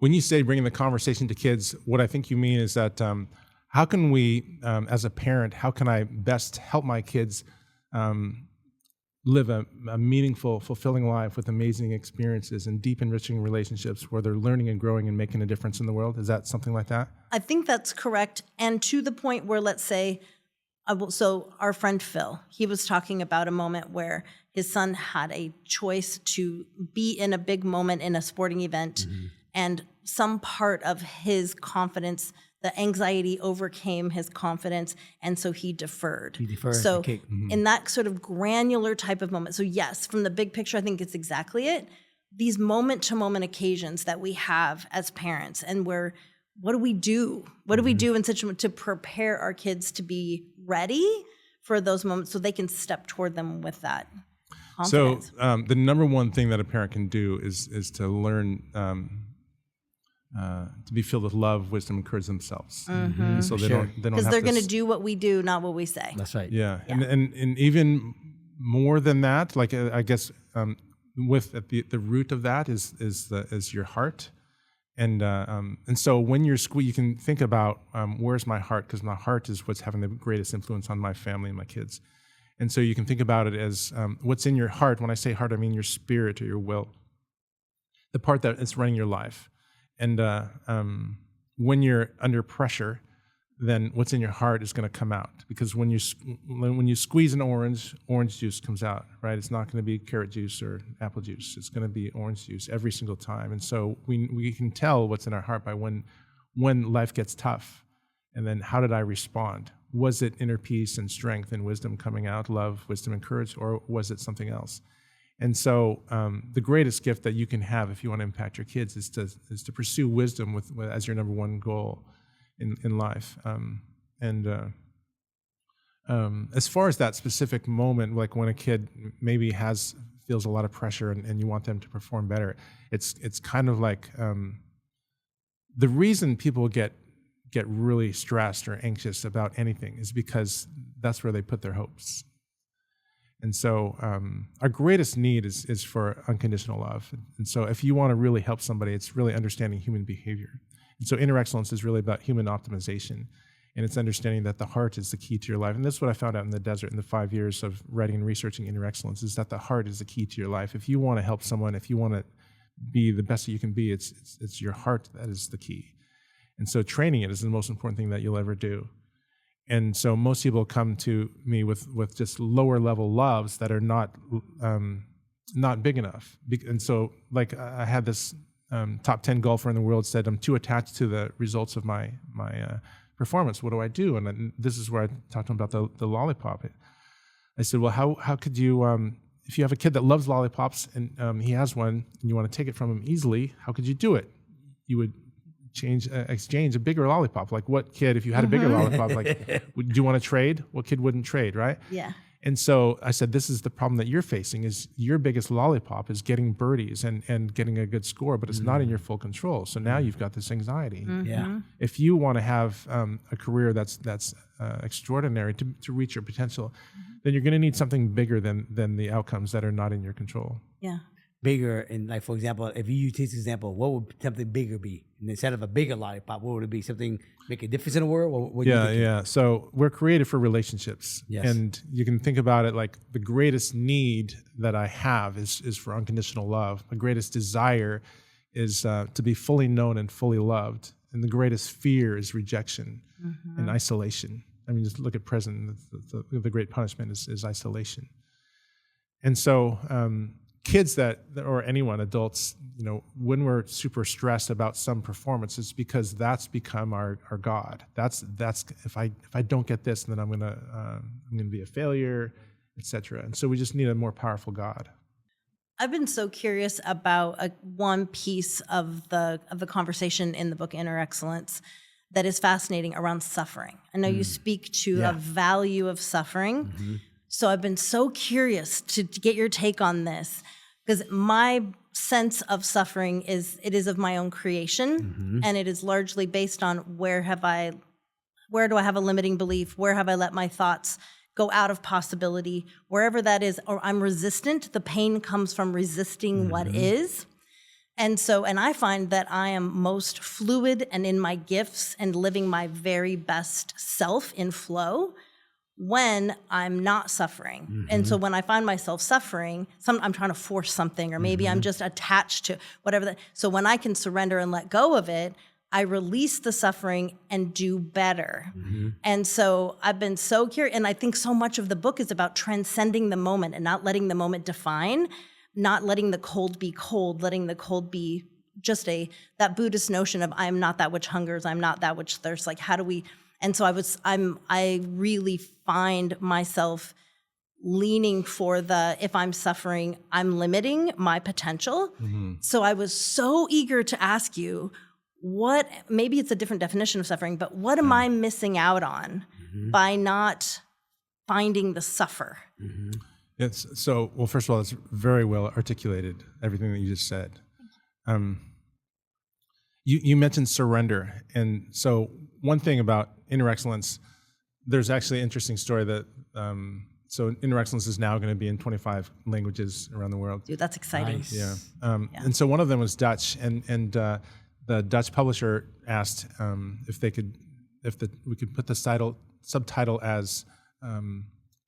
you say bringing the conversation to kids, what I think you mean is that how can we, as a parent, how can I best help my kids live a meaningful, fulfilling life with amazing experiences and deep, enriching relationships where they're learning and growing and making a difference in the world? Is that something like that? I think that's correct. And to the point where, let's say, so our friend Phil, he was talking about a moment where his son had a choice to be in a big moment in a sporting event, and some part of his confidence, the anxiety overcame his confidence, and so he deferred. So in that sort of granular type of moment. So yes, from the big picture, I think it's exactly it. These moment-to-moment occasions that we have as parents, and what do we do? What do we do to prepare our kids to be ready for those moments so they can step toward them with that? Confidence. So the number one thing that a parent can do is to learn to be filled with love, wisdom, and courage themselves. So they don't Because have they're to going to do what we do, not what we say. That's right. Yeah. And even more than that, like I guess with at the root of that is your heart. And so when you're you can think about where's my heart, because my heart is what's having the greatest influence on my family and my kids. And so you can think about it as what's in your heart. When I say heart, I mean your spirit or your will, the part that is running your life. And when you're under pressure, then what's in your heart is going to come out. Because when you squeeze an orange juice comes out, right? It's not going to be carrot juice or apple juice. It's going to be orange juice every single time. And so we can tell what's in our heart by when life gets tough. And then how did I respond? Was it inner peace and strength and wisdom coming out, love, wisdom, and courage, or was it something else? And so the greatest gift that you can have if you want to impact your kids is to pursue wisdom with as your number one goal in life. As far as that specific moment, like when a kid maybe feels a lot of pressure and you want them to perform better, it's kind of like the reason people get really stressed or anxious about anything is because that's where they put their hopes. And so our greatest need is for unconditional love. And so if you want to really help somebody, it's really understanding human behavior. And so inner excellence is really about human optimization. And it's understanding that the heart is the key to your life. And this is what I found out in the desert in the 5 years of writing and researching inner excellence, is that the heart is the key to your life. If you want to help someone, if you want to be the best that you can be, it's your heart that is the key. And so training it is the most important thing that you'll ever do. And so most people come to me with just lower level loves that are not big enough. And so, like, I had this top 10 golfer in the world said, I'm too attached to the results of my performance. What do I do? And this is where I talked to him about the lollipop. I said, well, how could you, if you have a kid that loves lollipops and he has one and you want to take it from him easily, how could you do it? You would exchange a bigger lollipop. Like, what kid, if you had a bigger lollipop, like, do you want to trade? What kid wouldn't trade, right? Yeah. And so I said, this is the problem that you're facing, is your biggest lollipop is getting birdies and getting a good score, but it's not in your full control. So now you've got this anxiety. Yeah. If you want to have a career that's extraordinary to reach your potential, then you're going to need something bigger than the outcomes that are not in your control. Yeah. Bigger, and like, for example, if you use this example, what would something bigger be? And instead of a bigger lollipop, what would it be? Something make a difference in the world? What Yeah. So we're created for relationships. Yes. And you can think about it like the greatest need that I have is for unconditional love. The greatest desire is to be fully known and fully loved. And the greatest fear is rejection and isolation. I mean, just look at prison. The great punishment is isolation. And so kids or anyone, adults, when we're super stressed about some performance, it's because that's become our God. That's if I don't get this, then I'm gonna be a failure, etc. And so we just need a more powerful God. I've been so curious about one piece of the conversation in the book Inner Excellence that is fascinating around suffering. I know you speak to a value of suffering. So I've been so curious to get your take on this, because my sense of suffering is of my own creation, and it is largely based on where do I have a limiting belief? Where have I let my thoughts go out of possibility? Wherever that is, or I'm resistant, the pain comes from resisting what is. And I find that I am most fluid and in my gifts and living my very best self in flow when I'm not suffering. And so when I find myself suffering, I'm trying to force something, or maybe I'm just attached to whatever so when I can surrender and let go of it, I release the suffering and do better. And so I've been so curious, and I think so much of the book is about transcending the moment and not letting the moment define, not letting the cold be cold, letting the cold be just that Buddhist notion of I am not that which hungers, I'm not that which thirsts. Like, how do we? And so I really find myself leaning for if I'm suffering, I'm limiting my potential. So I was so eager to ask you, maybe it's a different definition of suffering, but what am I missing out on by not finding the suffer? Well, first of all, it's very well articulated, everything that you just said. You mentioned surrender. And so one thing about inner excellence, there's actually an interesting story that, so inner excellence is now going to be in 25 languages around the world. Dude, that's exciting. Nice. Yeah. And so one of them was Dutch, and the Dutch publisher asked if we could put the subtitle as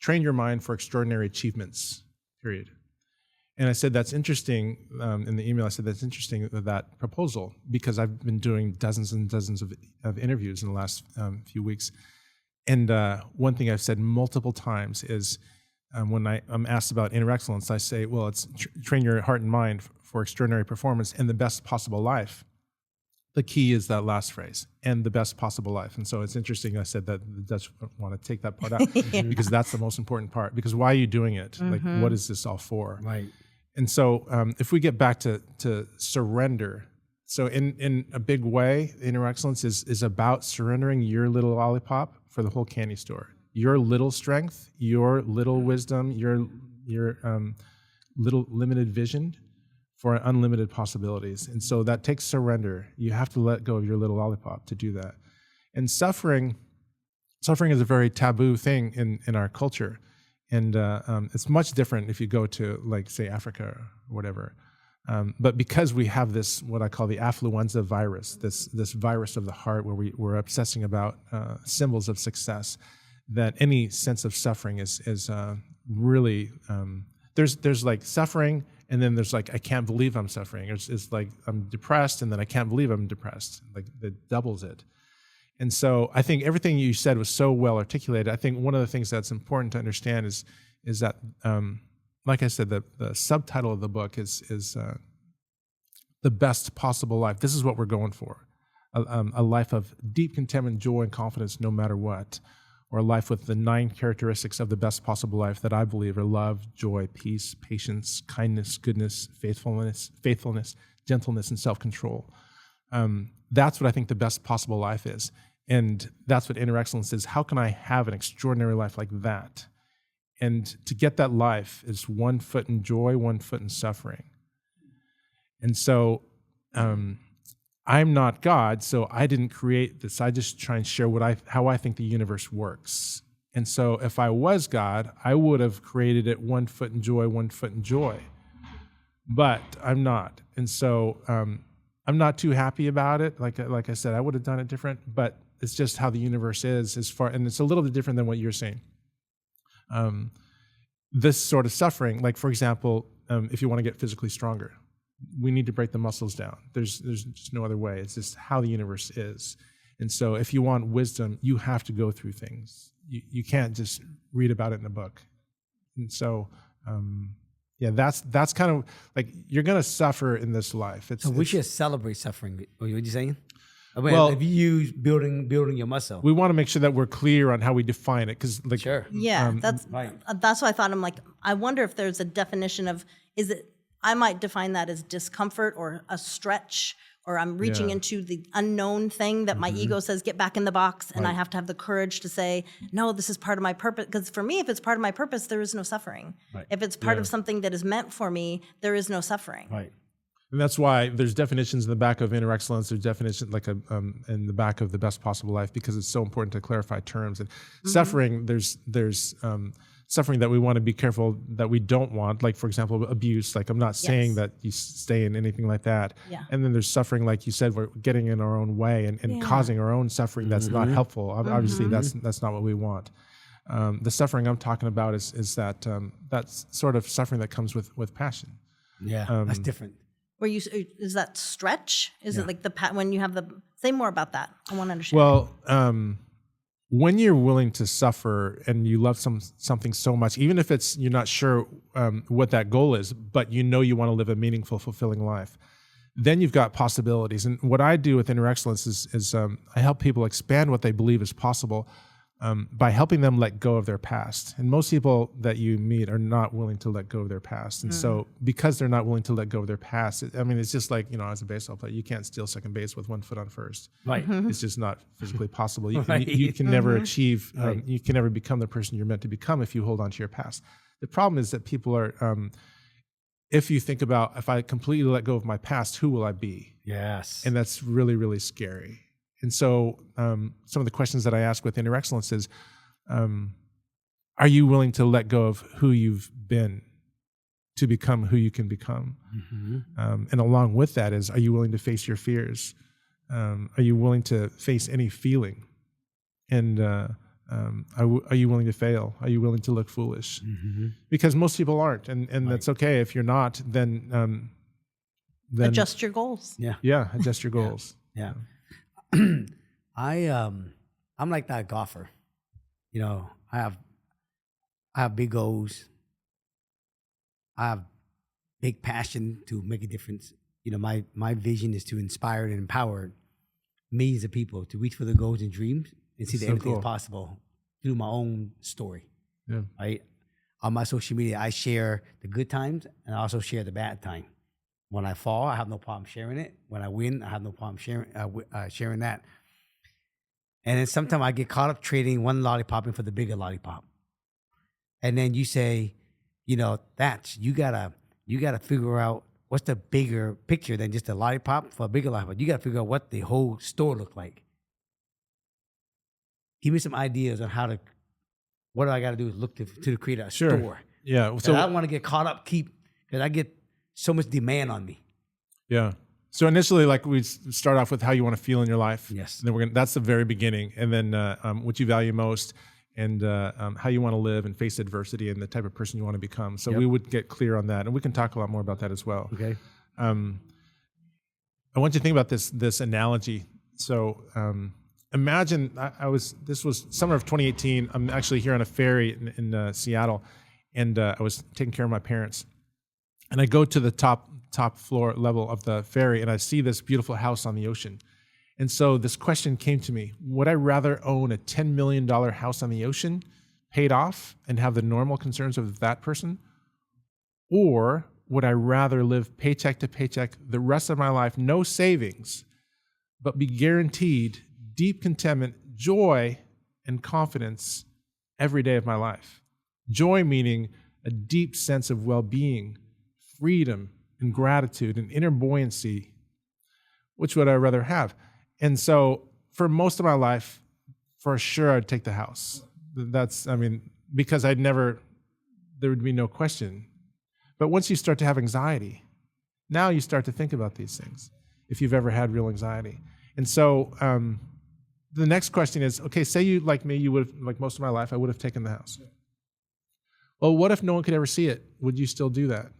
"Train Your Mind for Extraordinary Achievements." Period. And I said that's interesting. In the email, I said that's interesting that proposal, because I've been doing dozens and dozens of interviews in the last few weeks. And one thing I've said multiple times is when I'm asked about inner excellence, I say, well, it's train your heart and mind for extraordinary performance and the best possible life. The key is that last phrase, and the best possible life. And so it's interesting I said that the Dutch want to take that part out because that's the most important part. Because why are you doing it? Like, what is this all for? Right. And so if we get back to surrender, so in a big way, inner excellence is about surrendering your little lollipop for the whole candy store. Your little strength, your little wisdom, your little limited vision for unlimited possibilities. And so that takes surrender. You have to let go of your little lollipop to do that. And suffering is a very taboo thing in our culture. And it's much different if you go to, like, say, Africa or whatever. But because we have this, what I call the affluenza virus, this virus of the heart, where we're obsessing about symbols of success, that any sense of suffering is really, there's like suffering, and then there's like, I can't believe I'm suffering. It's like I'm depressed, and then I can't believe I'm depressed. Like, it doubles it. And so I think everything you said was so well articulated. I think one of the things that's important to understand is that, like I said, the subtitle of the book is the best possible life. This is what we're going for. A life of deep contentment, joy, and confidence no matter what. Or a life with the 9 characteristics of the best possible life that I believe are love, joy, peace, patience, kindness, goodness, faithfulness, gentleness, and self-control. That's what I think the best possible life is. And that's what inner excellence is. How can I have an extraordinary life like that? And to get that life is 1 foot in joy, 1 foot in suffering. And so I'm not God, so I didn't create this. I just try and share how I think the universe works. And so if I was God, I would have created it 1 foot in joy, 1 foot in joy. But I'm not. And so I'm not too happy about it. Like I said, I would have done it different, but it's just how the universe is and it's a little bit different than what you're saying. This sort of suffering, like, for example, if you want to get physically stronger, we need to break the muscles down. There's just no other way. It's just how the universe is. And so if you want wisdom, you have to go through things. You can't just read about it in a book. And so, that's kind of like, you're going to suffer in this life. So we should celebrate suffering. What are you saying? Well, if you use building your muscle, we want to make sure that we're clear on how we define it, because, like, sure. Yeah, that's what I thought. I'm like, I wonder if there's a definition of, is it, I might define that as discomfort or a stretch, or I'm reaching into the unknown thing that my ego says, get back in the box. And I have to have the courage to say, no, this is part of my purpose. Because for me, if it's part of my purpose, there is no suffering. Right. If it's part of something that is meant for me, there is no suffering. Right. And that's why there's definitions in the back of inner excellence. There's definitions like in the back of the best possible life, because it's so important to clarify terms. And suffering, there's suffering that we want to be careful that we don't want. Like, for example, abuse. Like, I'm not saying that you stay in anything like that. Yeah. And then there's suffering, like you said, we're getting in our own way and causing our own suffering that's not helpful. Obviously, that's not what we want. The suffering I'm talking about is that that's sort of suffering that comes with passion. Yeah, that's different. Where is that stretch? Is it like when you have say more about that? I want to understand. Well, when you're willing to suffer and you love something so much, even if you're not sure what that goal is, but you know you want to live a meaningful, fulfilling life, then you've got possibilities. And what I do with Inner Excellence is I help people expand what they believe is possible by helping them let go of their past. And most people that you meet are not willing to let go of their past. And so because they're not willing to let go of their past, it's just like, as a baseball player, you can't steal second base with 1 foot on first. Right. It's just not physically possible. You can never achieve, you can never become the person you're meant to become if you hold on to your past. The problem is that people are, if you think about, if I completely let go of my past, who will I be? Yes. And that's really, really scary. And so some of the questions that I ask with Inner Excellence is, are you willing to let go of who you've been to become who you can become? And along with that is, are you willing to face your fears? Are you willing to face any feeling? And are you willing to fail? Are you willing to look foolish? Because most people aren't, and that's okay. If you're not, then Adjust your goals. Yeah. Adjust your goals. Yeah. I'm like that golfer. You know, I have big goals. I have big passion to make a difference. You know, my vision is to inspire and empower millions of people to reach for their goals and dreams and see that everything is possible through my own story. Yeah. Right? On my social media, I share the good times and I also share the bad time. When I fall, I have no problem sharing it. When I win, I have no problem sharing that. And then sometimes I get caught up trading one lollipop in for the bigger lollipop. And then you say, you know, you gotta figure out what's the bigger picture than just a lollipop for a bigger lollipop. You gotta figure out what the whole store looked like. Give me some ideas on what do I gotta do is look to create a store. Yeah. So I don't want to get caught up, because I get so much demand on me. Yeah. So initially, like, we start off with how you want to feel in your life. Yes. And then that's the very beginning. And then what you value most, and how you want to live and face adversity, and the type of person you want to become. So we would get clear on that, and we can talk a lot more about that as well. Okay. I want you to think about this analogy. So imagine this was summer of 2018. I'm actually here on a ferry in Seattle, and I was taking care of my parents. And I go to the top floor level of the ferry, and I see this beautiful house on the ocean. And so this question came to me: would I rather own a $10 million house on the ocean, paid off, and have the normal concerns of that person? Or would I rather live paycheck to paycheck the rest of my life, no savings, but be guaranteed deep contentment, joy, and confidence every day of my life? Joy meaning a deep sense of well-being, freedom, and gratitude, and inner buoyancy. Which would I rather have? And so for most of my life, for sure, I'd take the house. Because there would be no question. But once you start to have anxiety, now you start to think about these things, if you've ever had real anxiety. And so the next question is, okay, say you, like me, you would have, like most of my life, I would have taken the house. Well, what if no one could ever see it? Would you still do that?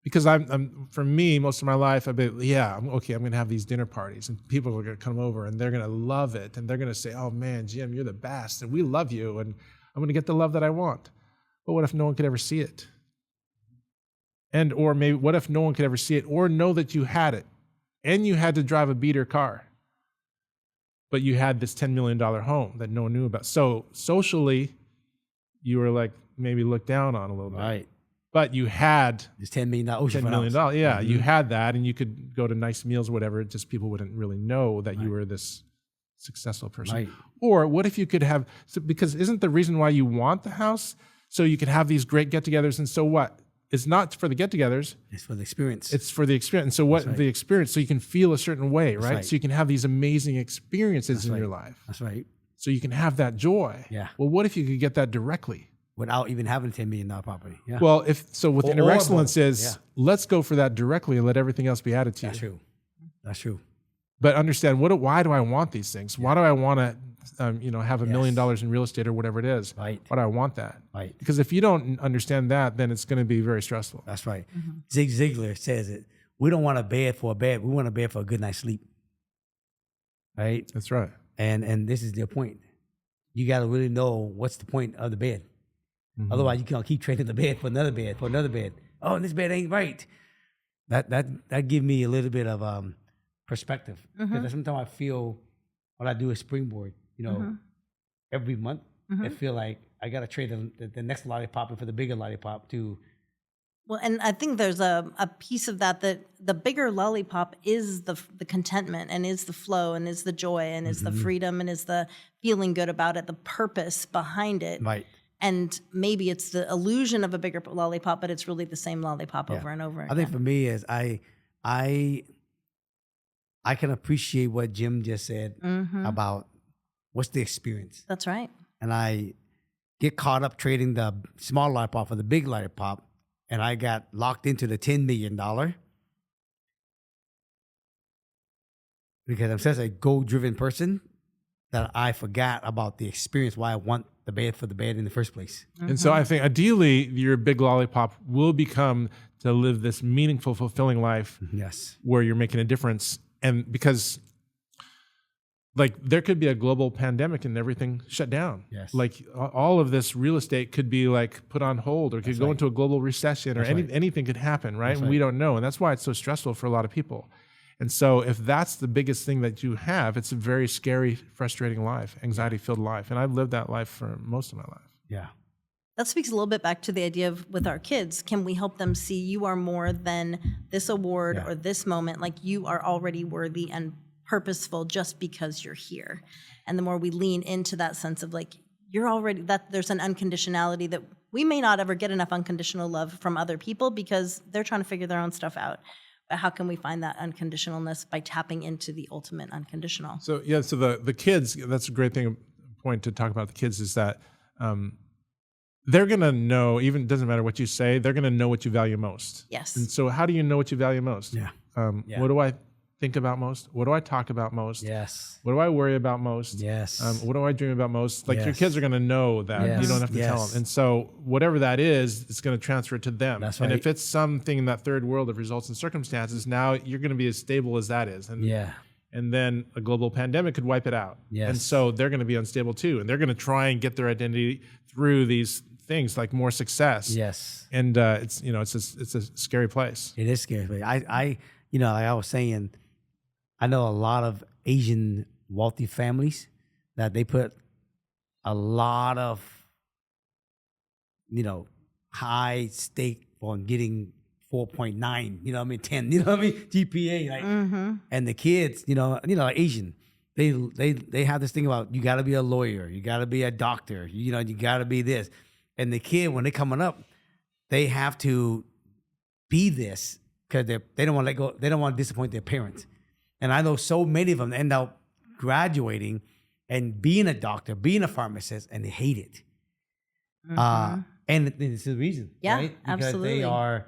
Because for me, most of my life, I'm going to have these dinner parties, and people are going to come over, and they're going to love it, and they're going to say, oh man, Jim, you're the best, and we love you, and I'm going to get the love that I want. But what if no one could ever see it? Or maybe, what if no one could ever see it or know that you had it, and you had to drive a beater car, but you had this $10 million home that no one knew about? So socially, you were like maybe looked down on a little bit. Right. But you had this $10 million ocean $10 million. Yeah, you had that, and you could go to nice meals or whatever. Just people wouldn't really know that you were this successful person. Right. Or what if you could have, because isn't the reason why you want the house so you could have these great get-togethers? And so what? It's not for the get-togethers. It's for the experience. It's for the experience. And so what the experience, so you can feel a certain way, right? So you can have these amazing experiences in your life. That's right. So you can have that joy. Yeah. Well, what if you could get that directly? Without even having a $10 million property. Yeah. Well, with Inner Excellence let's go for that directly and let everything else be added to you. That's true. But understand, why do I want these things? Why do I want to, have $1 million in real estate or whatever it is? Right. Why do I want that? Right. Because if you don't understand that, then it's going to be very stressful. That's right. Mm-hmm. Zig Ziglar says it. We don't want a bed for a bed. We want a bed for a good night's sleep. Right. That's right. And this is the point. You got to really know what's the point of the bed. Mm-hmm. Otherwise, you can't keep trading the bed for another bed, for another bed. Oh, this bed ain't right. That give me a little bit of perspective. Because sometimes I feel what I do is Springboard. Every month I feel like I got to trade the next lollipop for the bigger lollipop to. Well, and I think there's a piece of that the bigger lollipop is the contentment, and is the flow, and is the joy, and is the freedom, and is the feeling good about it, the purpose behind it. Right. And maybe it's the illusion of a bigger lollipop, but it's really the same lollipop over and over again. I think for me is I can appreciate what Jim just said about what's the experience. That's right. And I get caught up trading the small lollipop for the big lollipop, and I got locked into the $10 million because I'm such a goal-driven person that I forgot about the experience, why I want the bed for the bed in the first place. And so I think ideally your big lollipop will become to live this meaningful, fulfilling life Yes. where you're making a difference. And because like there could be a global pandemic and everything shut down. Yes. Like all of this real estate could be like put on hold or could go into a global recession or anything could happen, right? And we don't know. And that's why it's so stressful for a lot of people. And so if that's the biggest thing that you have, it's a very scary, frustrating life, anxiety-filled life. And I've lived that life for most of my life. Yeah. That speaks a little bit back to the idea of with our kids, can we help them see you are more than this award or this moment? Like you are already worthy and purposeful just because you're here. And the more we lean into that sense of like, you're already, that there's an unconditionality that we may not ever get enough unconditional love from other people because they're trying to figure their own stuff out. But how can we find that unconditionalness by tapping into the ultimate unconditional? So yeah, so the kids, that's a great point to talk about the kids is that they're going to know, even doesn't matter what you say, they're going to know what you value most. Yes. And so how do you know what you value most? Yeah. What do I think about most? What do I talk about most? Yes. What do I worry about most? Yes. What do I dream about most? Like your Yes. kids are going to know that. Yes. You don't have to tell them. And so whatever that is, it's going to transfer to them. That's And right. if it's something in that third world of results and circumstances, now you're going to be as stable as that is. And and then a global pandemic could wipe it out. Yes. And so they're going to be unstable too. And they're going to try and get their identity through these things like more success. Yes. And it's it's a scary place. It is scary. I like I was saying, I know a lot of Asian wealthy families that they put a lot of, high stake on getting 4.9, 10, GPA, like, and the kids, Asian, they have this thing about you got to be a lawyer, you got to be a doctor, you got to be this, and the kid when they're coming up, they have to be this because they don't want to let go, they don't want to disappoint their parents. And I know so many of them end up graduating and being a doctor, being a pharmacist, and they hate it. And it's the reason, right? Because absolutely. they are,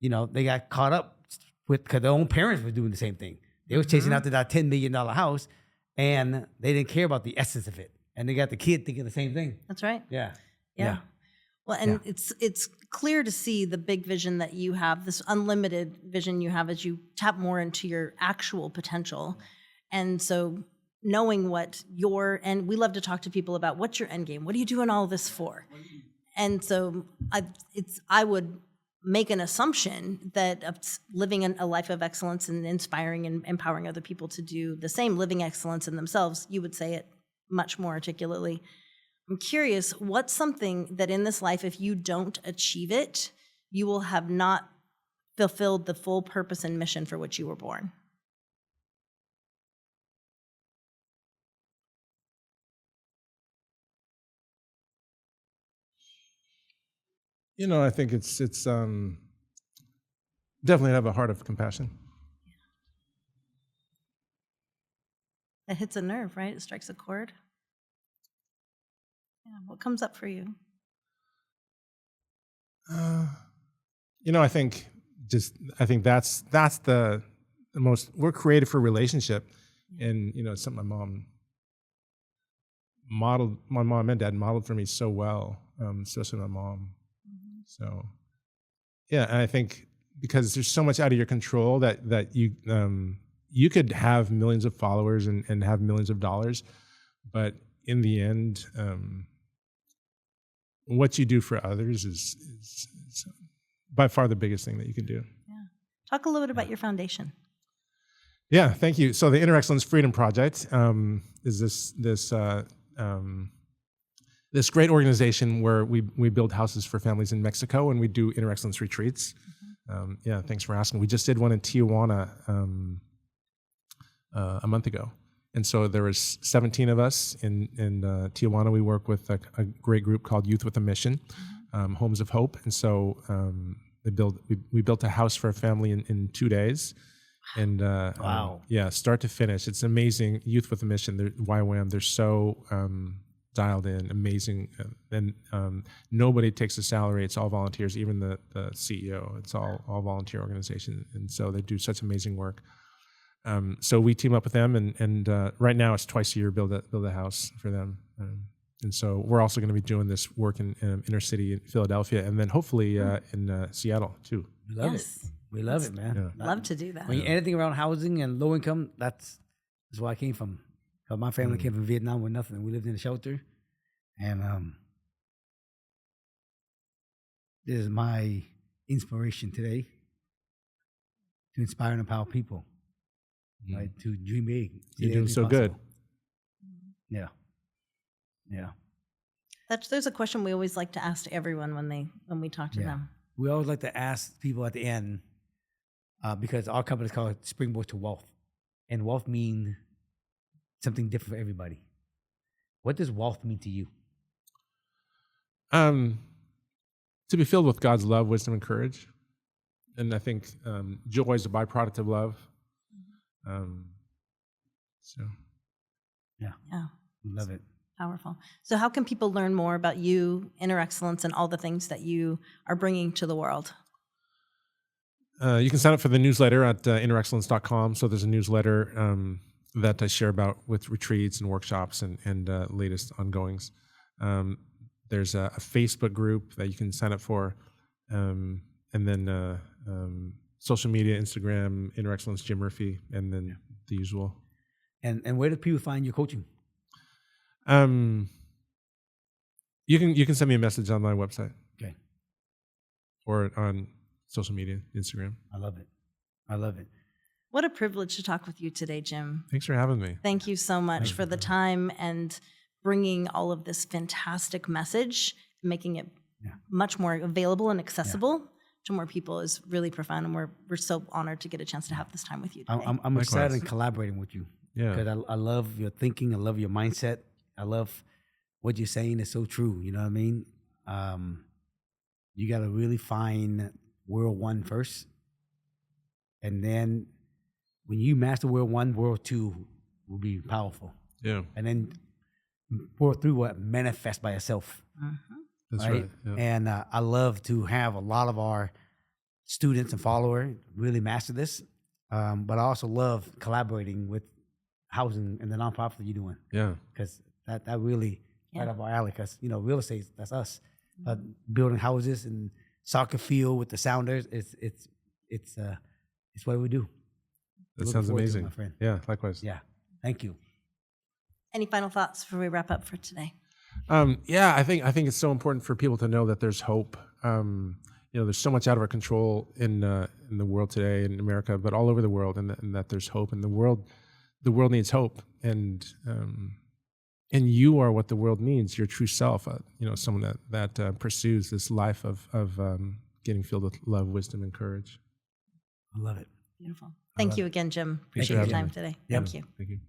they got caught up with, because their own parents were doing the same thing. They were chasing after that $10 million house, and they didn't care about the essence of it. And they got the kid thinking the same thing. That's right. Yeah. Well, and it's clear to see the big vision that you have, this unlimited vision you have as you tap more into your actual potential. And so knowing what and we love to talk to people about what's your end game? What are you doing all this for? And so I would make an assumption that living a life of excellence and inspiring and empowering other people to do the same, living excellence in themselves, you would say it much more articulately. I'm curious, what's something that in this life, if you don't achieve it, you will have not fulfilled the full purpose and mission for which you were born? I think it's definitely have a heart of compassion. It hits a nerve, right? It strikes a chord. Yeah. What comes up for you? I think that's the most. We're created for relationship, and it's something my mom and dad modeled for me so well, especially my mom. So, yeah, and I think because there's so much out of your control that you could have millions of followers and have millions of dollars, but in the end, what you do for others is by far the biggest thing that you can do. Yeah. Talk a little bit about your foundation. Yeah, thank you. So the Inner Excellence Freedom Project is this great organization where we build houses for families in Mexico, and we do inner excellence retreats. Thanks for asking. We just did one in Tijuana a month ago, And so there was 17 of us in Tijuana. We work with a great group called Youth with a Mission, Homes of Hope. And so we built a house for a family in 2 days. And Wow. Start to finish. It's amazing. Youth with a Mission, YWAM, they're so dialed in, amazing. And nobody takes a salary. It's all volunteers, even the CEO. It's all volunteer organization. And so they do such amazing work. So we team up with them, and right now it's twice a year build a house for them. And so we're also going to be doing this work in inner city in Philadelphia, and then hopefully in Seattle too. We love Yes. it. We love it, man. Yeah. Love to do that. When anything around housing and low income, that's where I came from. 'Cause my family came from Vietnam with nothing. We lived in a shelter, and this is my inspiration today to inspire and empower people, right? To dream big. See You're doing anything so good. possible. Yeah, yeah. There's a question we always like to ask to everyone when we talk to them. We always like to ask people at the end, because our company is called Springboard to Wealth, and wealth means something different for everybody. What does wealth mean to you? To be filled with God's love, wisdom, and courage. And I think joy is a byproduct of love. Yeah. We love it. Powerful. So how can people learn more about you, Inner Excellence, and all the things that you are bringing to the world? You can sign up for the newsletter at innerexcellence.com. So there's a newsletter that I share about with retreats and workshops and latest ongoings. There's a Facebook group that you can sign up for. And then social media, Instagram, Inner Excellence, Jim Murphy, and then the usual. And where do people find your coaching? You can send me a message on my website. Okay. Or on social media, Instagram. I love it. I love it. What a privilege to talk with you today, Jim. Thanks for having me. Thank you so much for the time and bringing all of this fantastic message, making it much more available and accessible to more people is really profound. And we're so honored to get a chance to have this time with you today. I'm excited and collaborating with you. Yeah. Because I love your thinking. I love your mindset. I love what you're saying is so true. You know what I mean? You got to really find world one first. And then when you master world one, world two will be powerful. Yeah. And then world three will manifest by itself. That's right. Yeah. And I love to have a lot of our students and followers really master this. But I also love collaborating with housing and the nonprofit that you're doing. Yeah. Because that really right up our alley. Because real estate, that's us. Building houses and soccer field with the Sounders, it's what we do. That Looking sounds forward to it, amazing. my friend. Yeah, likewise. Yeah, thank you. Any final thoughts before we wrap up for today? I think it's so important for people to know that there's hope. There's so much out of our control in the world today, in America, but all over the world, and that there's hope. And the world needs hope, and you are what the world needs. Your true self. Someone that pursues this life of getting filled with love, wisdom, and courage. I love it. Beautiful. Thank you again, Jim. Appreciate you. your time today. Yeah. Thank you. Thank you.